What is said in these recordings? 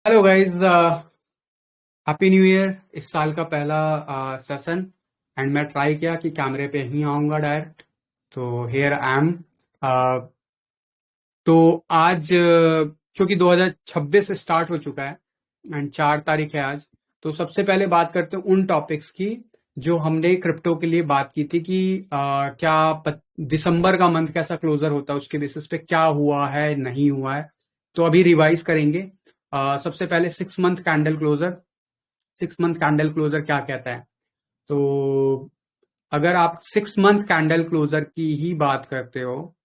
Hello guys, happy new year. इस साल का पहला सेशन एंड मैं ट्राई किया कि कैमरे पे ही आऊंगा डायरेक्ट। तो हियर आई एम। तो आज क्योंकि 2026 स्टार्ट हो चुका है एंड 4 तारीख है आज। तो सबसे पहले बात करते हैं उन टॉपिक्स की जो हमने क्रिप्टो के लिए बात की थी कि क्या दिसंबर का मंथ कैसा क्लोजर होता है, उसके बेसिस पे क्या हुआ है नहीं हुआ है। तो अभी रिवाइज करेंगे। सबसे पहले 6 month candle closure. 6 month candle closure क्या कहता है? तो अगर आप 6 मंथ कैंडल क्लोजर की ही बात करते हो,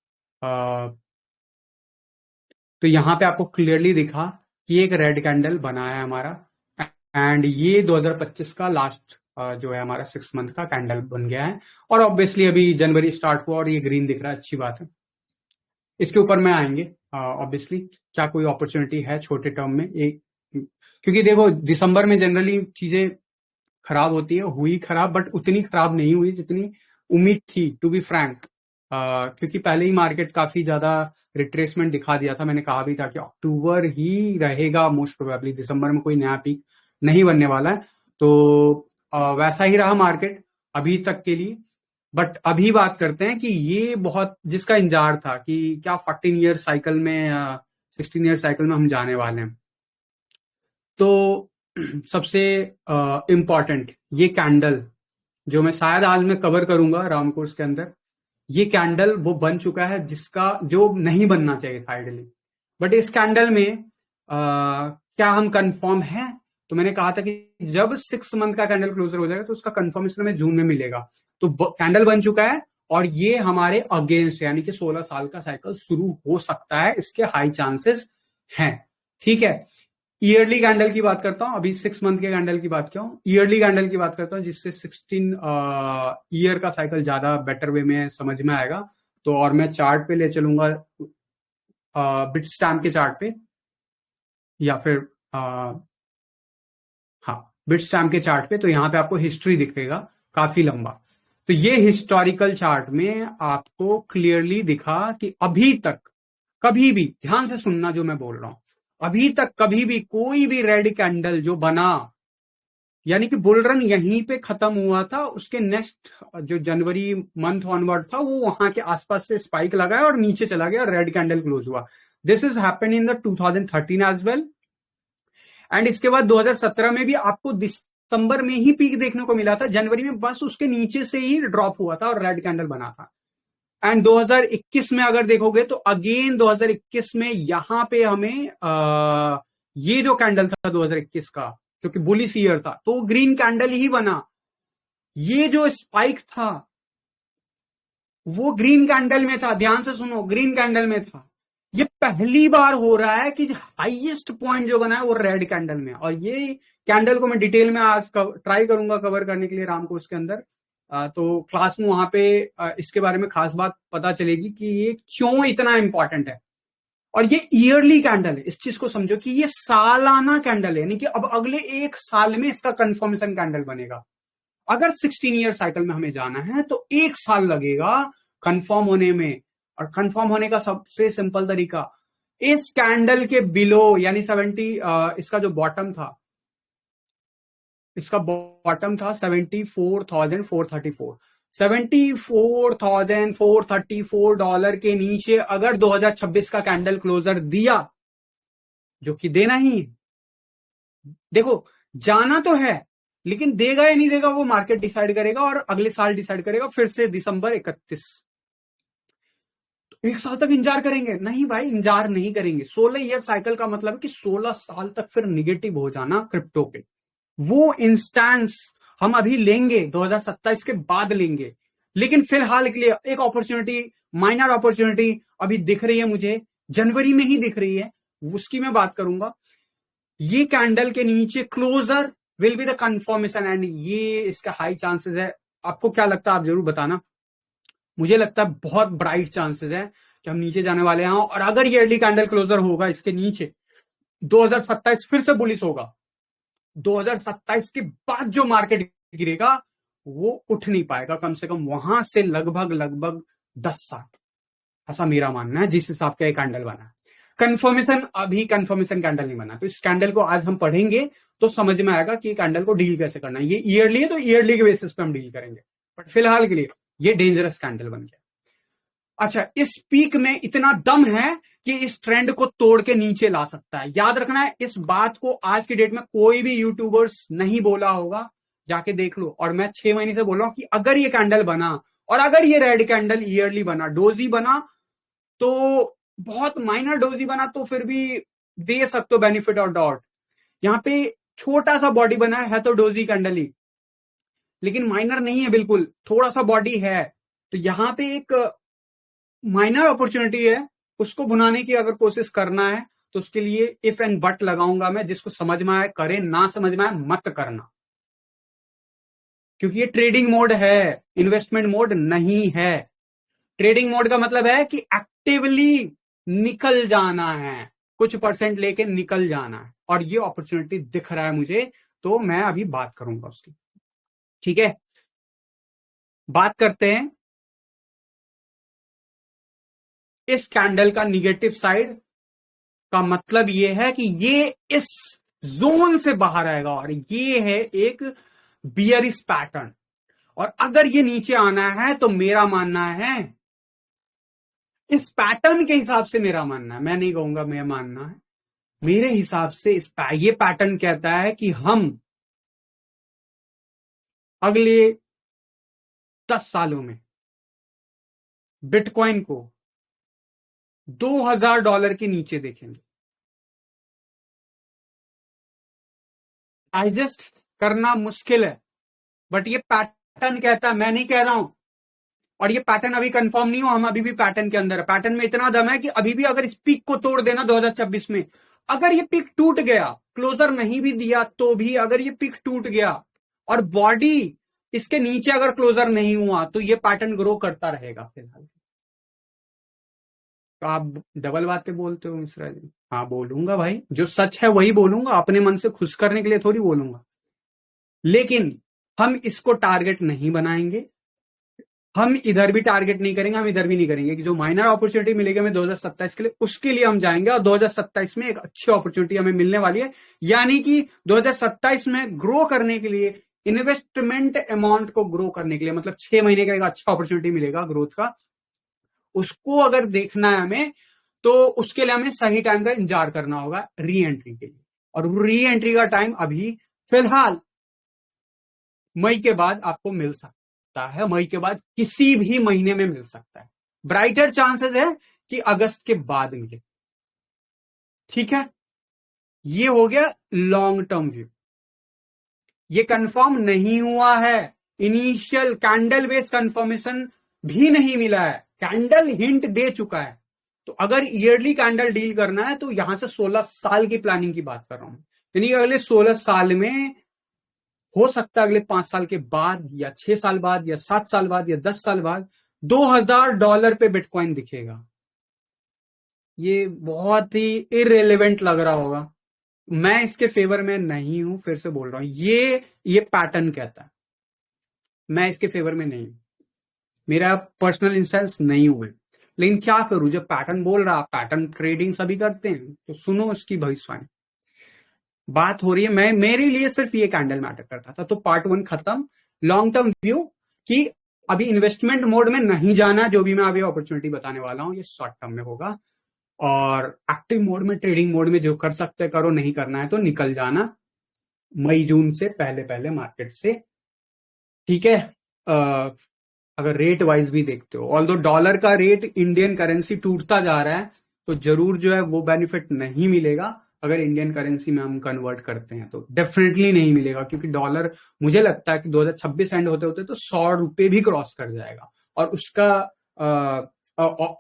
तो यहां पे आपको क्लियरली दिखा कि एक रेड कैंडल बना है हमारा। एंड ये 2025 का लास्ट जो है हमारा 6 मंथ का कैंडल बन गया है। और ऑब्वियसली अभी जनवरी स्टार्ट हुआ और ये ग्रीन दिख रहा है, अच्छी बात है। इसके ऊपर में आएंगे ऑब्वियसली। क्या कोई अपॉर्चुनिटी है छोटे टर्म में एक? क्योंकि देखो दिसंबर में जनरली चीजें खराब होती है, हुई खराब बट उतनी खराब नहीं हुई जितनी उम्मीद थी, टू बी फ्रैंक। क्योंकि पहले ही मार्केट काफी ज्यादा रिट्रेसमेंट दिखा दिया था। मैंने कहा भी था कि अक्टूबर ही रहेगा मोस्ट प्रोबेबली, दिसंबर में कोई नया पीक नहीं बनने वाला है। तो वैसा ही रहा मार्केट अभी तक के लिए। बट अभी बात करते हैं कि ये बहुत जिसका इंतजार था कि क्या 14 ईयर साइकिल में 16 ईयर साइकिल में हम जाने वाले हैं। तो सबसे इम्पॉर्टेंट ये कैंडल जो मैं शायद आज मैं कवर करूंगा राउंड कोर्स के अंदर, ये कैंडल वो बन चुका है जिसका जो नहीं बनना चाहिए था आइडली। बट इस कैंडल में क्या हम कंफर्म हैं? तो मैंने कहा था कि जब 6 मंथ का कैंडल क्लोजर हो जाएगा तो उसका कंफर्मेशन हमें जून में मिलेगा। तो कैंडल बन चुका है और ये हमारे अगेंस्ट यानी कि 16 साल का साइकिल शुरू हो सकता है, इसके हाई चांसेस हैं। ठीक है। ईयरली कैंडल की बात करता हूं, अभी 6 मंथ के कैंडल की बात क्यों, ईयरली कैंडल की बात करता हूं जिससे 16 ईयर का साइकिल ज्यादा बेटर वे में समझ में आएगा। तो और मैं चार्ट पे ले चलूंगा, बिट स्टैम्प के चार्ट पे या फिर हाँ, बिट स्टैम्प के चार्ट पे। तो यहां पे आपको हिस्ट्री दिखेगा काफी लंबा। तो ये हिस्टोरिकल चार्ट में आपको क्लियरली दिखा कि अभी तक कभी भी, ध्यान से सुनना जो मैं बोल रहा हूं, अभी तक कभी भी कोई भी रेड कैंडल जो बना, यानी कि बुल रन यहीं पे खत्म हुआ था, उसके नेक्स्ट जो जनवरी मंथ ऑनवर्ड था वो वहां के आसपास से स्पाइक लगाया और नीचे चला गया और रेड कैंडल क्लोज हुआ। This is happen in the 2013 as well. And इसके बाद 2017 में भी आपको दिसंबर में ही पीक देखने को मिला था, जनवरी में बस उसके नीचे से ही ड्रॉप हुआ था और रेड कैंडल बना था। एंड 2021 में अगर देखोगे तो अगेन 2021 में यहां पे हमें ये जो कैंडल था 2021 का जो कि बुलिश ईयर था, तो ग्रीन कैंडल ही बना। ये जो स्पाइक था वो ग्रीन कैंडल में था, ध्यान से सुनो, ग्रीन कैंडल में था। ये पहली बार हो रहा है कि हाईएस्ट पॉइंट जो बना है वो रेड कैंडल में। और ये कैंडल को मैं डिटेल में आज ट्राई करूंगा कवर करने के लिए राम कोर्स के अंदर। तो क्लास में वहां पे इसके बारे में खास बात पता चलेगी कि ये क्यों इतना इंपॉर्टेंट है। और ये ईयरली कैंडल है, इस चीज को समझो कि ये सालाना कैंडल है, यानी कि अब अगले 1 साल में इसका कंफर्मेशन कैंडल बनेगा। अगर 16 ईयर साइकिल में हमें जाना है तो 1 साल लगेगा कंफर्म होने में। और कंफर्म होने का सबसे सिंपल तरीका, इस कैंडल के बिलो यानी 70, इसका जो बॉटम था, इसका बॉटम था 74,434। $74,434 के नीचे अगर 2026 का कैंडल क्लोजर दिया, जो कि देना ही है, देखो जाना तो है लेकिन देगा या नहीं देगा वो मार्केट डिसाइड करेगा और अगले साल डिसाइड करेगा, फिर से दिसंबर 31। तो 1 साल तक इंतजार करेंगे? नहीं भाई, इंतजार नहीं करेंगे। 16 ईयर साइकिल का मतलब है कि 16 साल तक फिर निगेटिव हो जाना क्रिप्टो पे, वो इंस्टेंस हम अभी लेंगे, 2027 के बाद लेंगे। लेकिन फिलहाल के लिए एक अपॉर्चुनिटी, माइनर अपॉर्चुनिटी अभी दिख रही है मुझे, जनवरी में ही दिख रही है, उसकी मैं बात करूंगा। ये कैंडल के नीचे closure will be the confirmation and ये इसका हाई चांसेस है। आपको क्या लगता है आप जरूर बताना। मुझे लगता है बहुत ब्राइट चांसेस है कि हम नीचे जाने वाले हैं। और अगर ये अर्ली कैंडल क्लोजर होगा इसके नीचे, 2027 फिर से बुलिश होगा। 2027 के बाद जो मार्केट गिरेगा वो उठ नहीं पाएगा कम से कम वहां से लगभग लगभग 10 साल, ऐसा मेरा मानना है जिस हिसाब का एक कैंडल बना है। कंफर्मेशन, अभी कंफर्मेशन कैंडल नहीं बना, तो इस कैंडल को आज हम पढ़ेंगे तो समझ में आएगा कि कैंडल को डील कैसे करना है। ये ईयरली है तो ईयरली के बेसिस पे हम डील करेंगे, बट फिलहाल के लिए ये डेंजरस कैंडल बन गया। अच्छा, इस पीक में इतना दम है कि इस ट्रेंड को तोड़ के नीचे ला सकता है। याद रखना है, इस बात को आज की डेट में कोई भी यूट्यूबर्स नहीं बोला होगा, जाके देख लो। और मैं 6 महीने से बोल रहा हूं कि अगर ये कैंडल बना और अगर ये रेड कैंडल ईयरली बना, डोजी बना, तो बहुत माइनर डोजी बना तो फिर भी दे सकते हो बेनिफिट ऑफ डाउट। यहां पे छोटा सा बॉडी बना है तो डोजी कैंडल ही, लेकिन माइनर नहीं है, बिल्कुल थोड़ा सा बॉडी है। तो यहां पे एक माइनर अपॉर्चुनिटी है, उसको भुनाने की अगर कोशिश करना है तो उसके लिए इफ एंड बट लगाऊंगा मैं। जिसको समझ में आए करे, ना समझ में आए मत करना, क्योंकि ये ट्रेडिंग मोड है, इन्वेस्टमेंट मोड नहीं है। ट्रेडिंग मोड का मतलब है कि एक्टिवली निकल जाना है, कुछ परसेंट लेके निकल जाना है, और ये अपॉर्चुनिटी दिख रहा है मुझे, तो मैं अभी बात करूंगा उसकी। ठीक है, बात करते हैं इस कैंडल का निगेटिव साइड का। मतलब ये है कि ये इस जोन से बाहर आएगा, और ये है एक बियरिश पैटर्न। और अगर ये नीचे आना है तो मेरा मानना है, इस पैटर्न के हिसाब से मेरा मानना है, मैं नहीं कहूंगा मैं मानना है, मेरे हिसाब से ये पैटर्न कहता है कि हम अगले 10 सालों में बिटकॉइन को $2000 के नीचे देखेंगे। डाइजेस्ट करना मुश्किल है, बट ये पैटर्न कहता है, मैं नहीं कह रहा हूं। और ये पैटर्न अभी कंफर्म नहीं हो, हम अभी भी पैटर्न के अंदर है। पैटर्न में इतना दम है कि अभी भी अगर इस पीक को तोड़ देना 2026 में, अगर ये पीक टूट गया, क्लोजर नहीं भी दिया तो भी, अगर ये पीक टूट गया और बॉडी इसके नीचे अगर क्लोजर नहीं हुआ, तो ये पैटर्न ग्रो करता रहेगा फिलहाल। तो आप डबल बातें बोलते हो मिश्रा जी। हाँ बोलूंगा भाई, जो सच है वही बोलूंगा, अपने मन से खुश करने के लिए थोड़ी बोलूंगा। लेकिन हम इसको टारगेट नहीं बनाएंगे, हम इधर भी टारगेट नहीं करेंगे, हम इधर भी नहीं करेंगे कि जो माइनर अपॉर्चुनिटी मिलेगी हमें 2027 के लिए, उसके लिए हम जाएंगे। और 2027 में एक अच्छी अपॉर्चुनिटी हमें मिलने वाली है, यानी कि 2027 में ग्रो करने के लिए, इन्वेस्टमेंट अमाउंट को ग्रो करने के लिए, मतलब 6 महीने का एक अच्छा अपॉर्चुनिटी मिलेगा ग्रोथ का, उसको अगर देखना है हमें, तो उसके लिए हमें सही टाइम का इंतजार करना होगा री एंट्री के लिए। और री एंट्री का टाइम अभी फिलहाल मई के बाद आपको मिल सकता है, मई के बाद किसी भी महीने में मिल सकता है। ब्राइटर चांसेस है कि अगस्त के बाद मिले। ठीक है, ये हो गया लॉन्ग टर्म व्यू। ये कंफर्म नहीं हुआ है, इनिशियल कैंडल बेस्ड कंफर्मेशन भी नहीं मिला है, कैंडल हिंट दे चुका है। तो अगर ईयरली कैंडल डील करना है तो यहां से 16 साल की प्लानिंग की बात कर रहा हूं, यानी अगले 16 साल में हो सकता है अगले 5 साल के बाद या 6 साल बाद या 7 साल बाद या 10 साल बाद $2000 पे बिटकॉइन दिखेगा। ये बहुत ही इररिलेवेंट लग रहा होगा, मैं इसके फेवर में नहीं हूं, फिर से बोल रहा हूं, ये पैटर्न कहता है, मैं इसके फेवर में नहीं हूं, मेरा पर्सनल इंस्टेंस नहीं हुए। लेकिन क्या करूं, जब पैटर्न बोल रहा, पैटर्न ट्रेडिंग सभी करते हैं, तो सुनो उसकी भविष्यवाणी। बात हो रही है, मैं मेरे लिए सिर्फ ये कैंडल मैटर करता था। तो पार्ट 1 खत्म। लॉन्ग टर्म व्यू कि अभी इन्वेस्टमेंट मोड में नहीं जाना, जो भी मैं अभी अपॉर्चुनिटी बताने वाला हूं ये शॉर्ट टर्म में होगा। और एक्टिव मोड में, ट्रेडिंग मोड में जो कर सकते करो, नहीं करना है तो निकल जाना मई जून से पहले पहले मार्केट से। ठीक है, अगर रेट वाइज भी देखते हो, ऑल्दो डॉलर का रेट इंडियन करेंसी टूटता जा रहा है, तो जरूर जो है वो बेनिफिट नहीं मिलेगा। अगर इंडियन करेंसी में हम कन्वर्ट करते हैं तो डेफिनेटली नहीं मिलेगा, क्योंकि डॉलर मुझे लगता है कि 2026 एंड होते होते तो $100 भी क्रॉस कर जाएगा। और उसका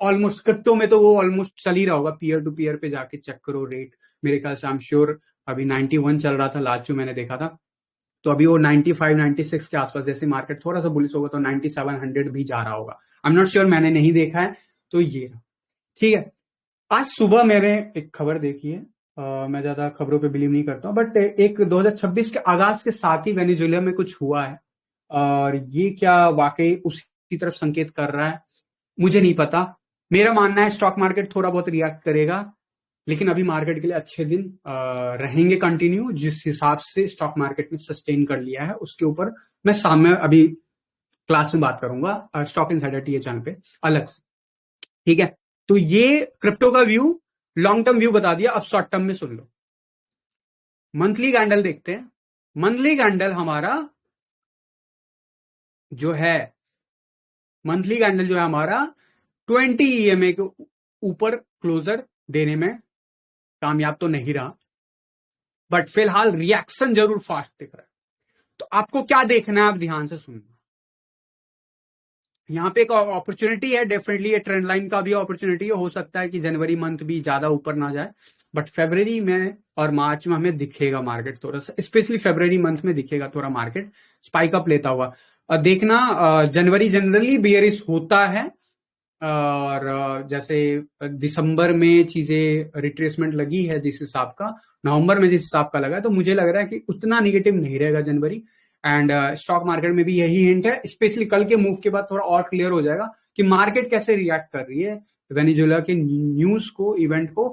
ऑलमोस्ट क्रिप्टो में तो वो ऑलमोस्ट चल ही रहा होगा, पीयर टू पीयर पे जाके चेक करो रेट, मेरे ख्याल से आई एम श्योर अभी 91 चल रहा था लास्ट जो मैंने देखा था, तो अभी वो 95 96 के आसपास, जैसे मार्केट थोड़ा सा बुलिश होगा तो 9700 भी जा रहा होगा, आई एम नॉट श्योर, मैंने नहीं देखा है। तो ये ठीक है। आज सुबह मैंने एक खबर देखी है, मैं ज्यादा खबरों पे बिलीव नहीं करता हूं, बट एक 2026 के आगाज के साथ ही वेनेजुएला में कुछ हुआ है, और ये क्या वाकई उसकी तरफ संकेत कर रहा है मुझे नहीं पता। मेरा मानना है स्टॉक मार्केट थोड़ा बहुत रिएक्ट करेगा, लेकिन अभी मार्केट के लिए अच्छे दिन रहेंगे कंटिन्यू। जिस हिसाब से स्टॉक मार्केट ने सस्टेन कर लिया है उसके ऊपर मैं सामने अभी क्लास में बात करूंगा स्टॉक इनसाइडर टीए चैनल पे अलग से, ठीक है। तो ये क्रिप्टो का व्यू, लॉन्ग टर्म व्यू बता दिया। अब शॉर्ट टर्म में सुन लो, मंथली कैंडल देखते हैं। मंथली कैंडल हमारा जो है, मंथली कैंडल जो है हमारा 20 ईएमए के ऊपर क्लोजर देने में कामयाब तो नहीं रहा, बट फिलहाल रिएक्शन जरूर फास्ट दिख रहा है। तो आपको क्या देखना है, आप ध्यान से सुनना। यहां पे एक अपॉर्चुनिटी है, डेफिनेटली ये ट्रेंड लाइन का भी अपॉर्चुनिटी है। हो सकता है कि जनवरी मंथ भी ज्यादा ऊपर ना जाए, बट फरवरी में और मार्च में हमें दिखेगा मार्केट थोड़ा सा, स्पेशली फरवरी मंथ में दिखेगा थोड़ा मार्केट स्पाइक अप लेता हुआ। देखना जनवरी जनरली बेयरिश होता है, और जैसे दिसंबर में चीजें रिट्रेसमेंट लगी है जिस हिसाब का, नवंबर में जिस हिसाब का लगा है, तो मुझे लग रहा है कि उतना निगेटिव नहीं रहेगा जनवरी। एंड स्टॉक मार्केट में भी यही हिंट है। स्पेशली कल के मूव के बाद थोड़ा और क्लियर हो जाएगा कि मार्केट कैसे रिएक्ट कर रही है वेनेजुएला के न्यूज को, इवेंट को।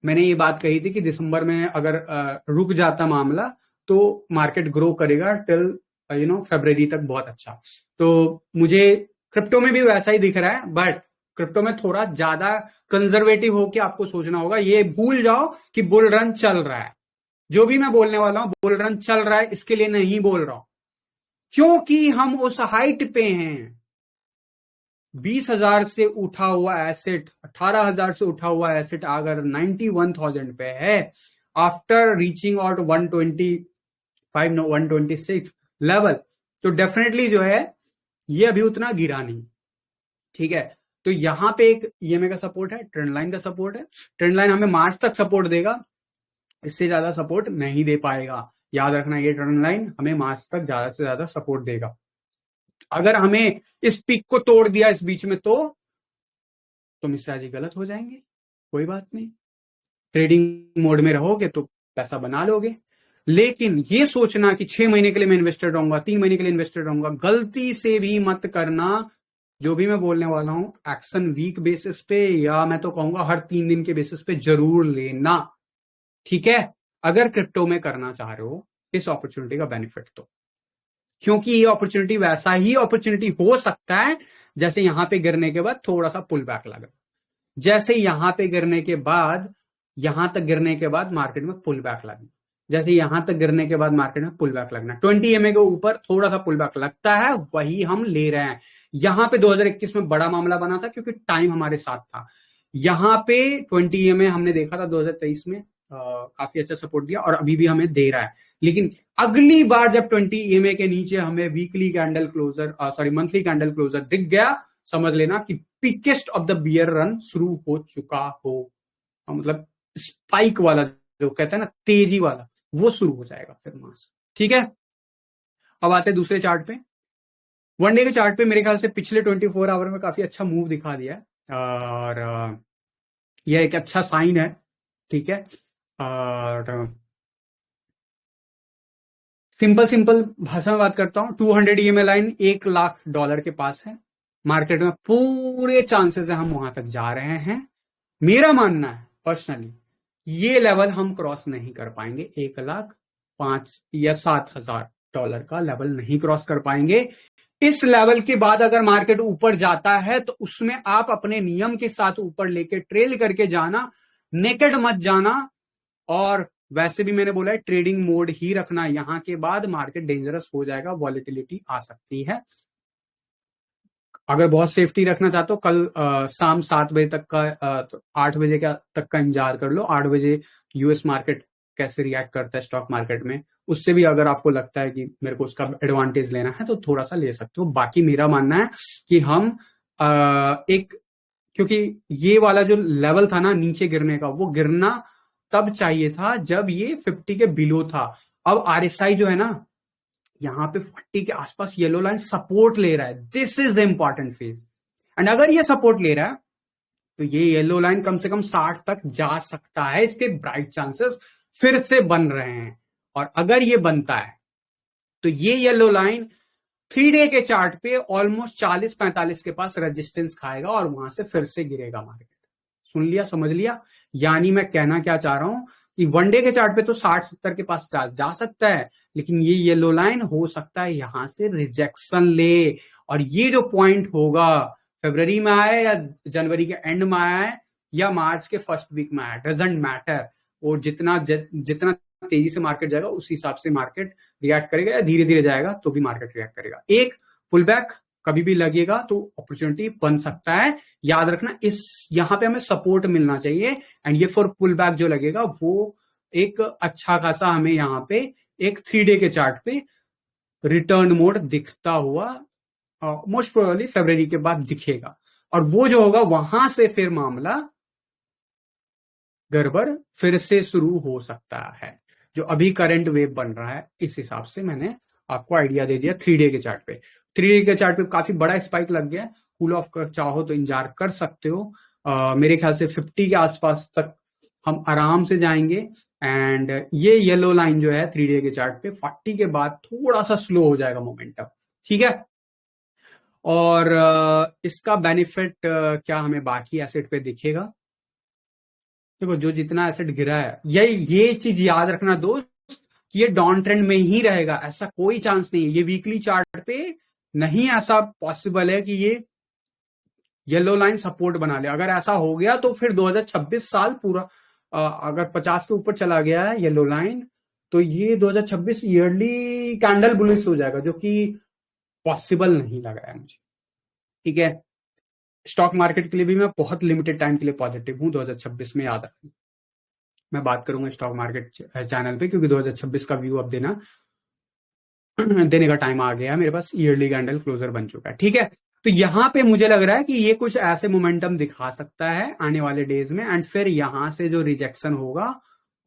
मैंने ये बात कही थी कि दिसंबर में अगर रुक जाता मामला तो मार्केट ग्रो करेगा टिल फरवरी तक बहुत अच्छा। तो मुझे क्रिप्टो में भी वैसा ही दिख रहा है, बट क्रिप्टो में थोड़ा ज्यादा कंजर्वेटिव होकर आपको सोचना होगा। ये भूल जाओ कि बुल रन चल रहा है। जो भी मैं बोलने वाला हूं बुल रन चल रहा है इसके लिए नहीं बोल रहा हूं, क्योंकि हम उस हाइट पे हैं। 20,000 से उठा हुआ एसेट, 18,000 से उठा हुआ एसेट अगर 91,000 पे है, आफ्टर रीचिंग आउट 125 126 लेवल, तो डेफिनेटली जो है ये अभी उतना गिरा नहीं, ठीक है। तो यहां पे एक ईएमए का सपोर्ट है, ट्रेंड लाइन का सपोर्ट है। ट्रेंड लाइन हमें मार्च तक सपोर्ट देगा, इससे ज्यादा सपोर्ट नहीं दे पाएगा। याद रखना, ये ट्रेंड लाइन हमें मार्च तक ज्यादा से ज्यादा सपोर्ट देगा। अगर हमें इस पीक को तोड़ दिया इस बीच में तो मिश्रा जी गलत हो जाएंगे। कोई बात नहीं, ट्रेडिंग मोड में रहोगे तो पैसा बना लोगे। लेकिन ये सोचना कि 6 महीने के लिए मैं इन्वेस्टेड रहूंगा, 3 महीने के लिए इन्वेस्टेड रहूंगा, गलती से भी मत करना। जो भी मैं बोलने वाला हूं एक्शन वीक बेसिस पे, या मैं तो कहूंगा हर 3 दिन के बेसिस पे जरूर लेना, ठीक है, अगर क्रिप्टो में करना चाह रहे हो इस अपॉर्चुनिटी का बेनिफिट। तो क्योंकि ये अपॉर्चुनिटी वैसा ही अपॉर्चुनिटी हो सकता है जैसे यहां पे गिरने के बाद थोड़ा सा पुल बैक लगा, जैसे यहां पे गिरने के बाद, यहां तक गिरने के बाद मार्केट में पुल बैक लगना, जैसे यहां तक गिरने के बाद मार्केट में पुल बैक लगना, 20 एमए के ऊपर थोड़ा सा पुल बैक लगता है, वही हम ले रहे हैं। यहां पे 2021 में बड़ा मामला बना था क्योंकि टाइम हमारे साथ था। यहां पे 20 एमए हमने देखा था 2023 में, काफी अच्छा सपोर्ट दिया और अभी भी हमें दे रहा है। लेकिन अगली बार जब 20 ईएमए के नीचे हमें weekly candle closure, sorry monthly candle closure दिख गया, समझ लेना कि peakest of the bear run शुरू हो चुका हो। मतलब स्पाइक वाला जो कहते हैं ना, तेजी वाला, वो शुरू हो जाएगा फिर वहां से, ठीक है। अब आते हैं दूसरे चार्ट पे। वन डे के चार्ट पे मेरे ख्याल से पिछले 24 आवर में काफी अच्छा मूव दिखा दिया है, और यह एक अच्छा साइन है, ठीक है। और सिंपल भाषा में बात करता हूं, 200 ईएमए लाइन $1,00,000 के पास है। मार्केट में पूरे चांसेस है हम वहां तक जा रहे हैं। मेरा मानना है पर्सनली ये लेवल हम क्रॉस नहीं कर पाएंगे, 1,05,000 या $7,000 का लेवल नहीं क्रॉस कर पाएंगे। इस लेवल के बाद अगर मार्केट ऊपर जाता है तो उसमें आप अपने नियम के साथ ऊपर लेके ट्रेल करके जाना, नेकेड मत जाना। और वैसे भी मैंने बोला है ट्रेडिंग मोड ही रखना, यहां के बाद मार्केट डेंजरस हो जाएगा, वॉलेटिलिटी आ सकती है। अगर बहुत सेफ्टी रखना चाहते हो कल शाम 7 बजे तक का, 8 बजे तक का इंतजार कर लो। 8 बजे यूएस मार्केट कैसे रिएक्ट करता है स्टॉक मार्केट में, उससे भी अगर आपको लगता है कि मेरे को उसका एडवांटेज लेना है तो थोड़ा सा ले सकते हो। बाकी मेरा मानना है कि हम एक, क्योंकि ये वाला जो लेवल था ना नीचे गिरने का, वो गिरना तब चाहिए था जब ये 50 के बिलो था। अब आरएसआई जो है ना यहां पे 40 के आसपास येलो लाइन सपोर्ट ले रहा है, this is the important phase. And अगर ये सपोर्ट ले रहा है तो ये येलो लाइन कम से कम 60 तक जा सकता है, इसके ब्राइट चांसेस फिर से बन रहे हैं। और अगर ये बनता है तो ये येलो लाइन 3 डे के चार्ट पे ऑलमोस्ट 40-45 के पास रेजिस्टेंस खाएगा और वहां से फिर से गिरेगा मार्केट। सुन लिया, समझ लिया? यानी मैं कहना क्या चाह रहा हूं कि वनडे के चार्ट पे तो 60-70 के पास जा सकता है, लेकिन ये येलो लाइन हो सकता है यहां से रिजेक्शन ले, और ये जो पॉइंट होगा फरवरी में आए या जनवरी के एंड में आए या मार्च के फर्स्ट वीक में आए, डजेंट मैटर। और जितना जितना तेजी से मार्केट जाएगा उस हिसाब से मार्केट रिएक्ट करेगा, या धीरे धीरे जाएगा तो भी मार्केट रिएक्ट करेगा। एक पुल बैक कभी भी लगेगा तो अपॉर्चुनिटी बन सकता है, याद रखना। इस यहां पे हमें सपोर्ट मिलना चाहिए, एंड ये फॉर पुल बैक जो लगेगा वो एक अच्छा खासा हमें यहां पे एक 3 डे के चार्ट पे रिटर्न मोड दिखता हुआ मोस्ट प्रोबेबली फरवरी के बाद दिखेगा, और वो जो होगा वहां से फिर मामला गड़बड़ फिर से शुरू हो सकता है। जो अभी करंट वेव बन रहा है, इस हिसाब से मैंने आपको आइडिया दे दिया 3 डे के चार्ट पे। 3 डे के चार्ट पे काफी बड़ा स्पाइक लग गया, कूल ऑफ कर चाहो तो इंतजार कर सकते हो। मेरे ख्याल से 50 के आसपास तक हम आराम से जाएंगे, एंड ये येलो लाइन जो है 3 डे के चार्ट पे 40 के बाद थोड़ा सा स्लो हो जाएगा मोमेंटम, ठीक है। और इसका बेनिफिट क्या हमें बाकी एसेट पे दिखेगा? देखो, जो जितना एसेट गिरा है, ये चीज याद रखना दोस्त कि ये डाउन ट्रेंड में ही रहेगा, ऐसा कोई चांस नहीं है। ये वीकली चार्ट पे नहीं ऐसा पॉसिबल है कि ये येलो लाइन सपोर्ट बना ले। अगर ऐसा हो गया तो फिर 2026 साल पूरा, अगर 50 के ऊपर चला गया है येलो लाइन, तो ये 2026 ईयरली कैंडल बुलिश हो जाएगा, जो कि पॉसिबल नहीं लग रहा है मुझे, ठीक है। स्टॉक मार्केट के लिए भी मैं बहुत लिमिटेड टाइम के लिए पॉजिटिव हूं 2026 में, याद रखना। मैं बात करूंगा स्टॉक मार्केट चैनल पे, क्योंकि 2026 का व्यू अब देने का टाइम आ गया मेरे पास, ईयरली कैंडल क्लोजर बन चुका है, ठीक है। तो यहां पे मुझे लग रहा है कि ये कुछ ऐसे मोमेंटम दिखा सकता है आने वाले डेज में, एंड फिर यहां से जो रिजेक्शन होगा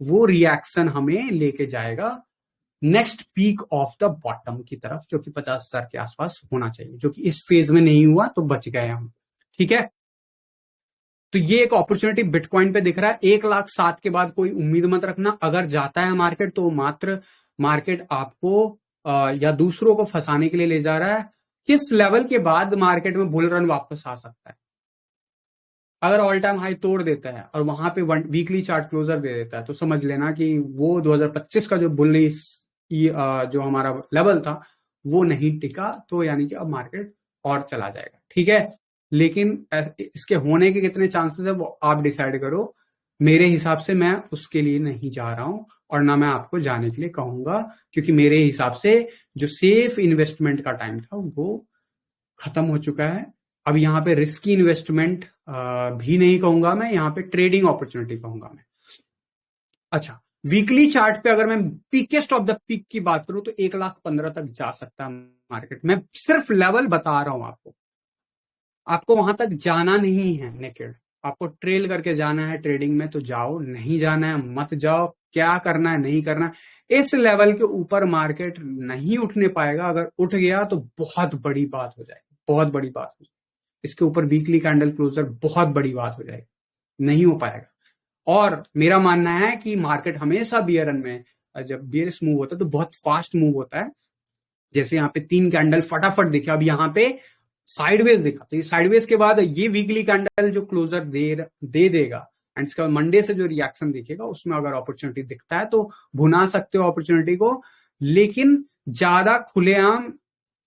वो रिएक्शन हमें लेके जाएगा next peak of the bottom की तरफ, जो कि 50,000 के आसपास होना चाहिए, जो कि इस फेज में नहीं हुआ तो बच गए हम, ठीक है। तो ये एक अपॉर्चुनिटी बिटकॉइन पे दिख रहा है। 1,07,000 के बाद कोई उम्मीद मत रखना। अगर जाता है मार्केट तो मात्र मार्केट आपको या दूसरों को फंसाने के लिए ले जा रहा है। किस लेवल के बाद मार्केट में बुल रन वापस आ सकता है? अगर ऑल टाइम हाई तोड़ देता है और वहां पे वीकली चार्ट क्लोजर दे देता है, तो समझ लेना कि वो 2025 का जो बुल्ली जो हमारा लेवल था वो नहीं टिका, तो यानी कि अब मार्केट और चला जाएगा, ठीक है। लेकिन इसके होने के कितने चांसेस है वो आप डिसाइड करो। मेरे हिसाब से मैं उसके लिए नहीं जा रहा हूं, और ना मैं आपको जाने के लिए कहूंगा, क्योंकि मेरे हिसाब से जो सेफ इन्वेस्टमेंट का टाइम था वो खत्म हो चुका है। अब यहाँ पे रिस्की इन्वेस्टमेंट भी नहीं कहूंगा मैं, यहाँ पे ट्रेडिंग अपॉर्चुनिटी कहूंगा मैं। अच्छा, वीकली चार्ट पे अगर मैं पीकेस्ट ऑफ द पीक की बात करूं तो 1,15,000 तक जा सकता है मार्केट। मैं सिर्फ लेवल बता रहा हूं आपको, आपको वहां तक जाना नहीं है नेकेड। आपको ट्रेल करके जाना है ट्रेडिंग में तो जाओ, नहीं जाना है मत जाओ। क्या करना है नहीं करना है, इस लेवल के ऊपर मार्केट नहीं उठने पाएगा। अगर उठ गया तो बहुत बड़ी बात हो जाएगी, बहुत बड़ी बात हो जाएगी। इसके ऊपर वीकली कैंडल क्लोजर बहुत बड़ी बात हो जाएगी, नहीं हो पाएगा। और मेरा मानना है कि मार्केट हमेशा बियर रन में, जब बियरिश मूव होता है तो बहुत फास्ट मूव होता है। जैसे यहाँ पे 3 कैंडल फटाफट दिखे, अब यहाँ पे साइडवेज दिखा, तो ये साइडवेज के बाद ये वीकली कैंडल जो क्लोजर दे देगा, एंड इसके बाद मंडे से जो रिएक्शन दिखेगा उसमें अगर अपॉर्चुनिटी दिखता है तो भुना सकते हो अपॉर्चुनिटी को, लेकिन ज्यादा खुलेआम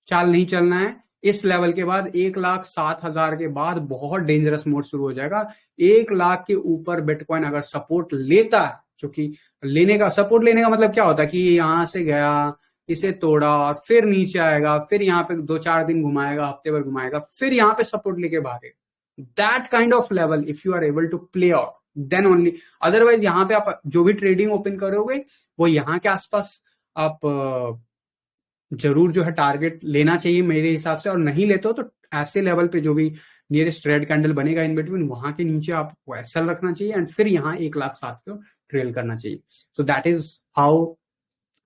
चाल नहीं चलना है। इस लेवल के बाद 1,07,000 के बाद बहुत डेंजरस मोड शुरू हो जाएगा। 1,00,000 के ऊपर बिटकॉइन अगर सपोर्ट लेता है, जो कि सपोर्ट लेने का मतलब क्या होता है कि यहां से गया, इसे तोड़ा और फिर नीचे आएगा, फिर यहाँ पे 2-4 दिन घुमाएगा, हफ्ते भर घुमाएगा, फिर यहाँ पे सपोर्ट लेके भागेगा। That kind of level if you are able to play out, then only. Otherwise यहाँ पे आप जो भी ट्रेडिंग ओपन करोगे वो यहाँ के आसपास आप जरूर जो है टारगेट लेना चाहिए मेरे हिसाब से, और नहीं लेते हो तो ऐसे लेवल पे जो भी नियरेस्ट रेड कैंडल बनेगा इन बिटवीन, वहां के नीचे आपको एसएल रखना चाहिए, एंड फिर यहाँ 1,07,000 को ट्रेल करना चाहिए। So that is how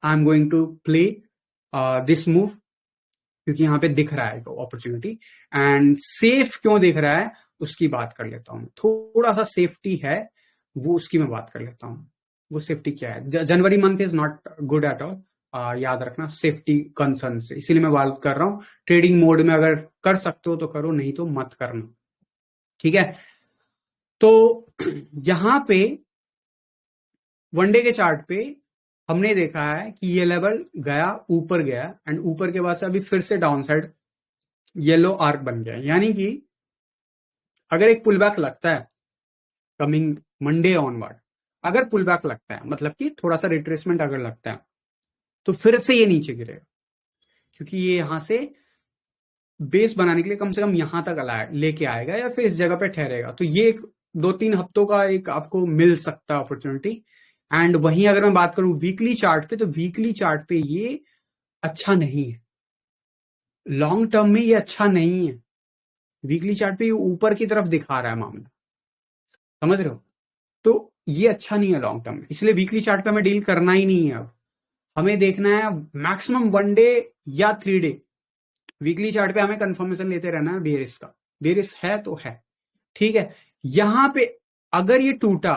I am going to play this move, क्योंकि यहाँ पे दिख रहा है अपॉर्चुनिटी। एंड सेफ क्यों दिख रहा है उसकी बात कर लेता हूँ। थोड़ा सा सेफ्टी है वो, उसकी मैं बात कर लेता हूँ। वो सेफ्टी क्या है? January month is not good at all, याद रखना, सेफ्टी कंसर्न से, इसीलिए मैं बात कर रहा हूं। ट्रेडिंग मोड में अगर कर सकते हो तो करो, नहीं तो मत करना, ठीक है। तो यहां पे वनडे के चार्ट पे हमने देखा है कि ये लेवल गया, ऊपर गया, एंड ऊपर के बाद से अभी फिर से डाउन साइड येलो आर्क बन गया। यानी कि अगर एक पुल बैक लगता है कमिंग मंडे ऑनवर्ड, अगर पुल बैक लगता है मतलब कि थोड़ा सा रिट्रेसमेंट अगर लगता है, तो फिर से ये नीचे गिरेगा, क्योंकि ये यहां से बेस बनाने के लिए कम से कम यहां तक लेके आएगा या फिर इस जगह पे ठहरेगा। तो ये एक 2-3 हफ्तों का एक आपको मिल सकता है अपॉर्चुनिटी। एंड वहीं अगर मैं बात करूं वीकली चार्ट पे, तो वीकली चार्ट पे ये अच्छा नहीं है, लॉन्ग टर्म में ये अच्छा नहीं है। वीकली चार्ट पे ये ऊपर की तरफ दिखा रहा है मामला, समझ रहे हो? तो ये अच्छा नहीं है लॉन्ग टर्म में, इसलिए वीकली चार्ट पे हमें डील करना ही नहीं है। अब हमें देखना है मैक्सिमम 1 डे या 3 डे। वीकली चार्ट पे हमें कंफर्मेशन लेते रहना है बेरिस का, बेरिस है तो है, ठीक है। यहां पे अगर ये टूटा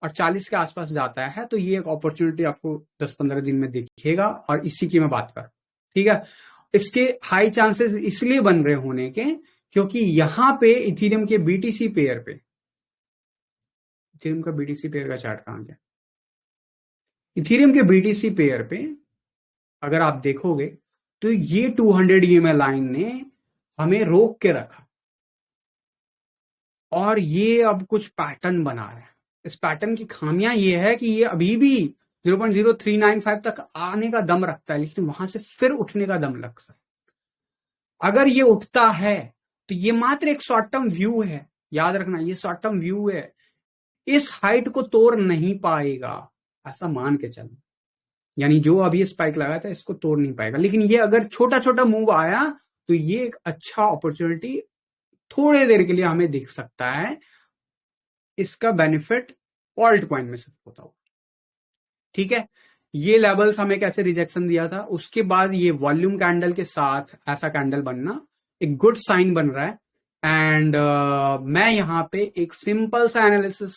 और 40 के आसपास जाता है, तो ये एक अपॉर्चुनिटी आपको 10-15 दिन में दिखेगा, और इसी की मैं बात कर, ठीक है। इसके हाई चांसेस इसलिए बन रहे होने के क्योंकि यहां पे इथेरियम के बीटीसी पेयर पे, इथेरियम का बीटीसी पेयर का चार्ट कहां गया? इथेरियम के बीटीसी पेयर पे अगर आप देखोगे तो ये 200 ईएमए लाइन ने हमें रोक के रखा, और ये अब कुछ पैटर्न बना रहा है। इस पैटर्न की खामियां ये है कि ये अभी भी 0.0395 तक आने का दम रखता है, लेकिन वहां से फिर उठने का दम लगता है। अगर ये उठता है तो ये मात्र एक शॉर्ट टर्म व्यू है, याद रखना, ये शॉर्ट टर्म व्यू है, इस हाइट को तोड़ नहीं पाएगा, ऐसा मान के चलना। यानी जो अभी स्पाइक लगाया था इसको तोड़ नहीं पाएगा, लेकिन ये अगर छोटा छोटा मूव आया तो ये एक अच्छा अपॉर्चुनिटी थोड़े देर के लिए हमें दिख सकता है। इसका बेनिफिट ऑल्ट कॉइन में सिर्फ होता होगा, ठीक है। ये लेवल्स हमें कैसे रिजेक्शन दिया था, उसके बाद ये वॉल्यूम कैंडल के साथ ऐसा कैंडल बनना एक गुड साइन बन रहा है। एंड मैं यहां पे एक सिंपल सा एनालिसिस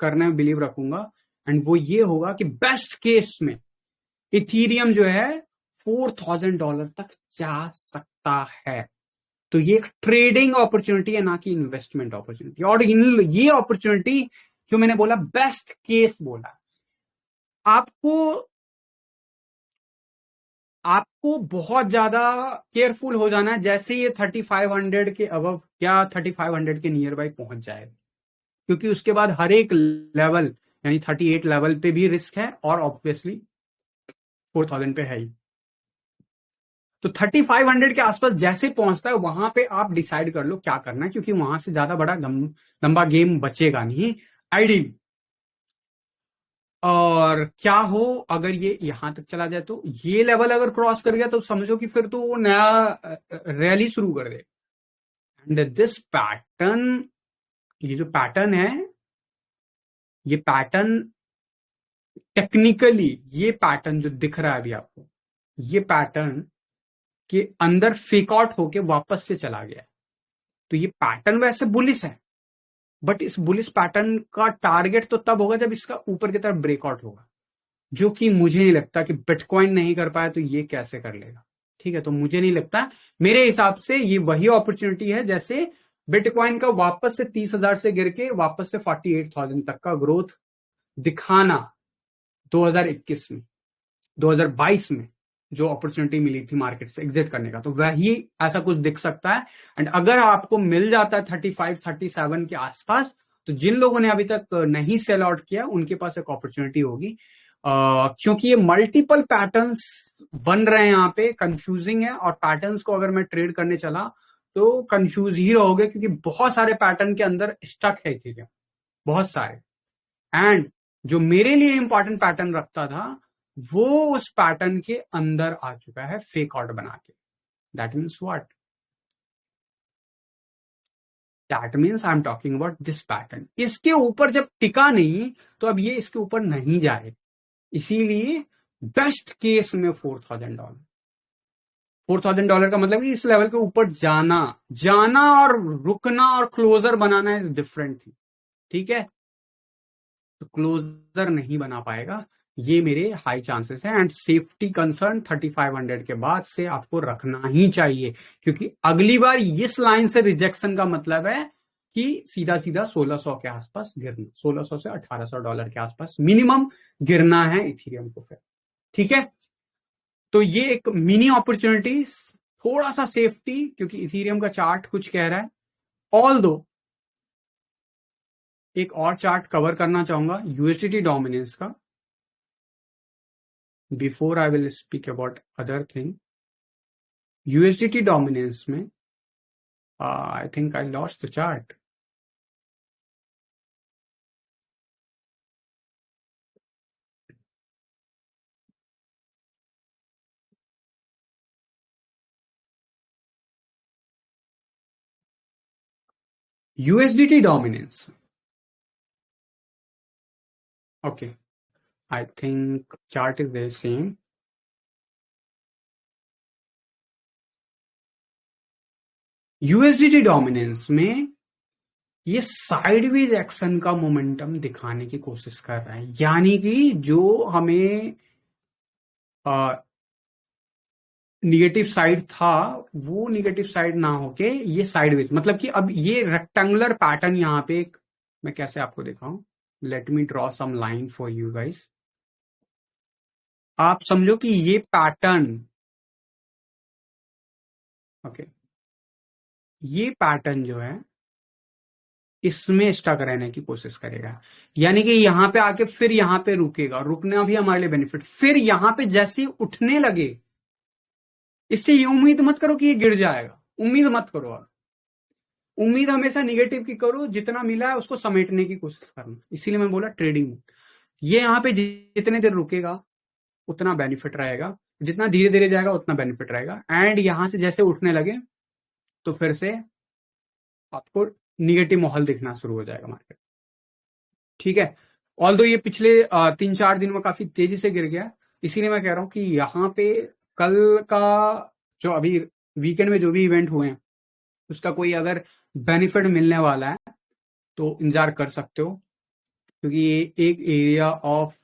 करने में बिलीव रखूंगा, एंड वो ये होगा कि बेस्ट केस में इथीरियम जो है $4,000 तक जा सकता है। तो ये एक ट्रेडिंग अपॉर्चुनिटी है, ना कि इन्वेस्टमेंट अपॉर्चुनिटी। और ये अपॉर्चुनिटी जो मैंने बोला बेस्ट केस बोला, आपको बहुत ज्यादा केयरफुल हो जाना है जैसे ये 3500 के अबव या 3500 के नियर बाई पहुंच जाए, क्योंकि उसके बाद हर एक लेवल यानी 38 लेवल पे भी रिस्क है, और ऑब्वियसली 4000 पे है ही। तो 3500 के आसपास जैसे पहुंचता है वहां पे आप डिसाइड कर लो क्या करना है, क्योंकि वहां से ज्यादा बड़ा लंबा गेम बचेगा नहीं आइडियल। और क्या हो अगर ये यहां तक चला जाए, तो ये लेवल अगर क्रॉस कर गया तो समझो कि फिर तो वो नया रैली शुरू कर दे। एंड दिस पैटर्न, ये जो पैटर्न है, ये पैटर्न टेक्निकली, ये पैटर्न जो दिख रहा है अभी आपको, ये पैटर्न के अंदर फेक आउट होके वापस से चला गया। तो ये पैटर्न वैसे बुलिश है, बट इस बुलिश पैटर्न का टारगेट तो तब होगा जब इसका ऊपर की तरफ ब्रेकआउट होगा, जो कि मुझे नहीं लगता कि बिटकॉइन नहीं कर पाया तो ये कैसे कर लेगा, ठीक है। तो मुझे नहीं लगता, मेरे हिसाब से ये वही अपॉर्चुनिटी है जैसे बिटकॉइन का वापस से 30,000 से गिर के वापस से 48,000 तक का ग्रोथ दिखाना 2021 में, 2022 में जो अपॉर्चुनिटी मिली थी मार्केट से एग्जिट करने का, तो वही ऐसा कुछ दिख सकता है। एंड अगर आपको मिल जाता है 35-37 के आसपास, तो जिन लोगों ने अभी तक नहीं सेल आउट किया उनके पास एक अपॉर्चुनिटी होगी, क्योंकि ये मल्टीपल पैटर्न्स बन रहे हैं यहाँ पे, कंफ्यूजिंग है। और पैटर्न्स को अगर मैं ट्रेड करने चला तो कंफ्यूज ही रहोगे, क्योंकि बहुत सारे पैटर्न के अंदर स्टक है चीजें, बहुत सारे। एंड जो मेरे लिए इंपॉर्टेंट पैटर्न रखता था वो उस पैटर्न के अंदर आ चुका है फेक आउट बना के। That means what? That means I am talking about this pattern. इसके ऊपर जब टिका नहीं तो अब ये इसके ऊपर नहीं जाए, इसीलिए बेस्ट केस में $4,000। $4,000 का मतलब कि इस लेवल के ऊपर जाना, जाना और रुकना और क्लोजर बनाना इज डिफरेंट थी, ठीक है। तो क्लोजर नहीं बना पाएगा, ये मेरे हाई चांसेस है। एंड सेफ्टी कंसर्न 3500 के बाद से आपको रखना ही चाहिए, क्योंकि अगली बार इस लाइन से रिजेक्शन का मतलब है कि सीधा सीधा 1600 के आसपास गिरना, 1600 से $1800 के आसपास मिनिमम गिरना है इथेरियम को फिर। ठीक है, तो ये एक मिनी अपॉर्चुनिटी, थोड़ा सा सेफ्टी, क्योंकि इथेरियम का चार्ट कुछ कह रहा है। ऑल दो एक और चार्ट कवर करना चाहूंगा यूएसडीटी डोमिनेंस का, before I will speak about other thing. USDT dominance में I think I lost the chart. USDT dominance, okay, I think chart is the same. USDT dominance में ये sideways action का momentum दिखाने की कोशिश कर रहा है, यानी कि जो हमें निगेटिव साइड था वो निगेटिव साइड ना होके ये साइडवेज, मतलब कि अब ये रेक्टेंगुलर पैटर्न यहां पे एक, मैं कैसे आपको दिखाऊं, let me draw some line for you guys. आप समझो कि ये पैटर्न, ओके, ये पैटर्न जो है इसमें स्टक रहने की कोशिश करेगा, यानी कि यहां पे आके फिर यहां पे रुकेगा, रुकना भी हमारे लिए बेनिफिट, फिर यहां पे जैसे ही उठने लगे, इससे ये उम्मीद मत करो कि ये गिर जाएगा, उम्मीद मत करो आप, उम्मीद हमेशा निगेटिव की करो, जितना मिला है उसको समेटने की कोशिश करना। इसीलिए मैं बोला ट्रेडिंग, ये यहां पे जितने देर रुकेगा उतना बेनिफिट रहेगा, जितना धीरे धीरे जाएगा उतना बेनिफिट रहेगा, एंड यहां से जैसे उठने लगे तो फिर से आपको निगेटिव माहौल दिखना शुरू हो जाएगा मार्केट। ठीक है, ऑल्दो ये पिछले 3-4 दिन में काफी तेजी से गिर गया, इसीलिए मैं कह रहा हूं कि यहाँ पे कल का जो अभी वीकेंड में जो भी इवेंट हुए हैं उसका कोई अगर बेनिफिट मिलने वाला है तो इंतजार कर सकते हो, क्योंकि ये एक एरिया ऑफ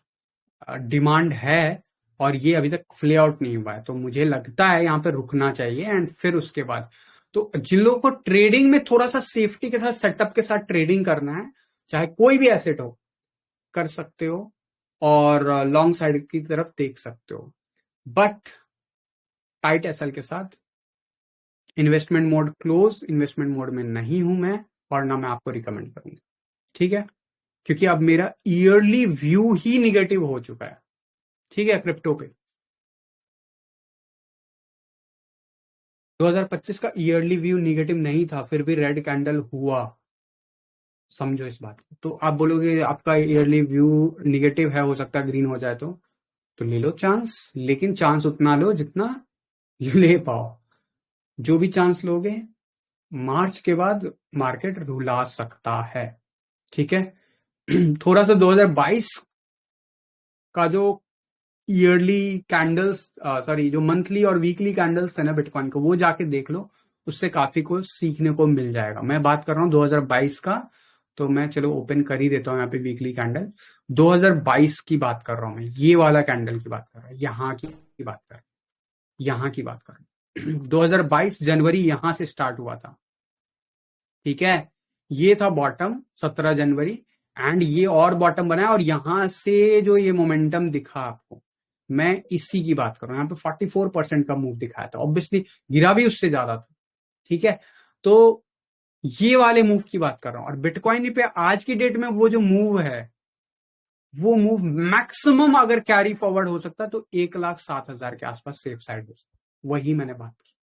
डिमांड है और ये अभी तक फ्ले आउट नहीं हुआ है, तो मुझे लगता है यहाँ पे रुकना चाहिए एंड फिर उसके बाद, तो जिन लोगों को ट्रेडिंग में थोड़ा सा सेफ्टी के साथ सेटअप के साथ ट्रेडिंग करना है, चाहे कोई भी एसेट हो, कर सकते हो और लॉन्ग साइड की तरफ देख सकते हो, बट टाइट एसएल के साथ। Investment mode close, investment mode में नहीं हूं मैं और ना मैं आपको रिकमेंड करूंगा। ठीक है, क्योंकि अब मेरा ईयरली व्यू ही निगेटिव हो चुका है। ठीक है, क्रिप्टो पे 2025 का ईयरली व्यू निगेटिव नहीं था, फिर भी रेड कैंडल हुआ, समझो इस बात को। तो आप बोलोगे आपका ईयरली व्यू निगेटिव है, हो सकता है ग्रीन हो जाए, तो ले लो चांस, लेकिन चांस उतना लो जितना ले पाओ। जो भी चांस लोगे मार्च के बाद मार्केट रुला सकता है। ठीक है, थोड़ा सा 2022 का जो ईयरली कैंडल्स, सॉरी, जो मंथली और वीकली कैंडल्स है ना बिटकॉइन को, वो जाके देख लो, उससे काफी कुछ सीखने को मिल जाएगा। मैं बात कर रहा हूँ 2022 का, तो मैं चलो ओपन कर ही देता हूँ यहाँ पे वीकली कैंडल। 2022 की बात कर रहा हूँ मैं, ये वाला कैंडल की बात कर रहा हूँ, यहाँ की बात कर रहा हूँ, यहाँ की बात कर रहा हूँ। 2022 जनवरी यहां से स्टार्ट हुआ था। ठीक है, ये था बॉटम 17 जनवरी, एंड ये और बॉटम बना है, और यहां से जो ये मोमेंटम दिखा आपको, मैं इसी की बात कर रहा हूं। यहाँ पे 44% का मूव दिखाया था, ऑब्वियसली गिरा भी उससे ज्यादा था। ठीक है, तो ये वाले मूव की बात कर रहा हूं, और बिटकॉइन पे आज की डेट में वो जो मूव है, वो मूव मैक्सिमम अगर कैरी फॉरवर्ड हो सकता तो 1,07,000 के आसपास सेफ साइड हो सकता, वही मैंने बात की।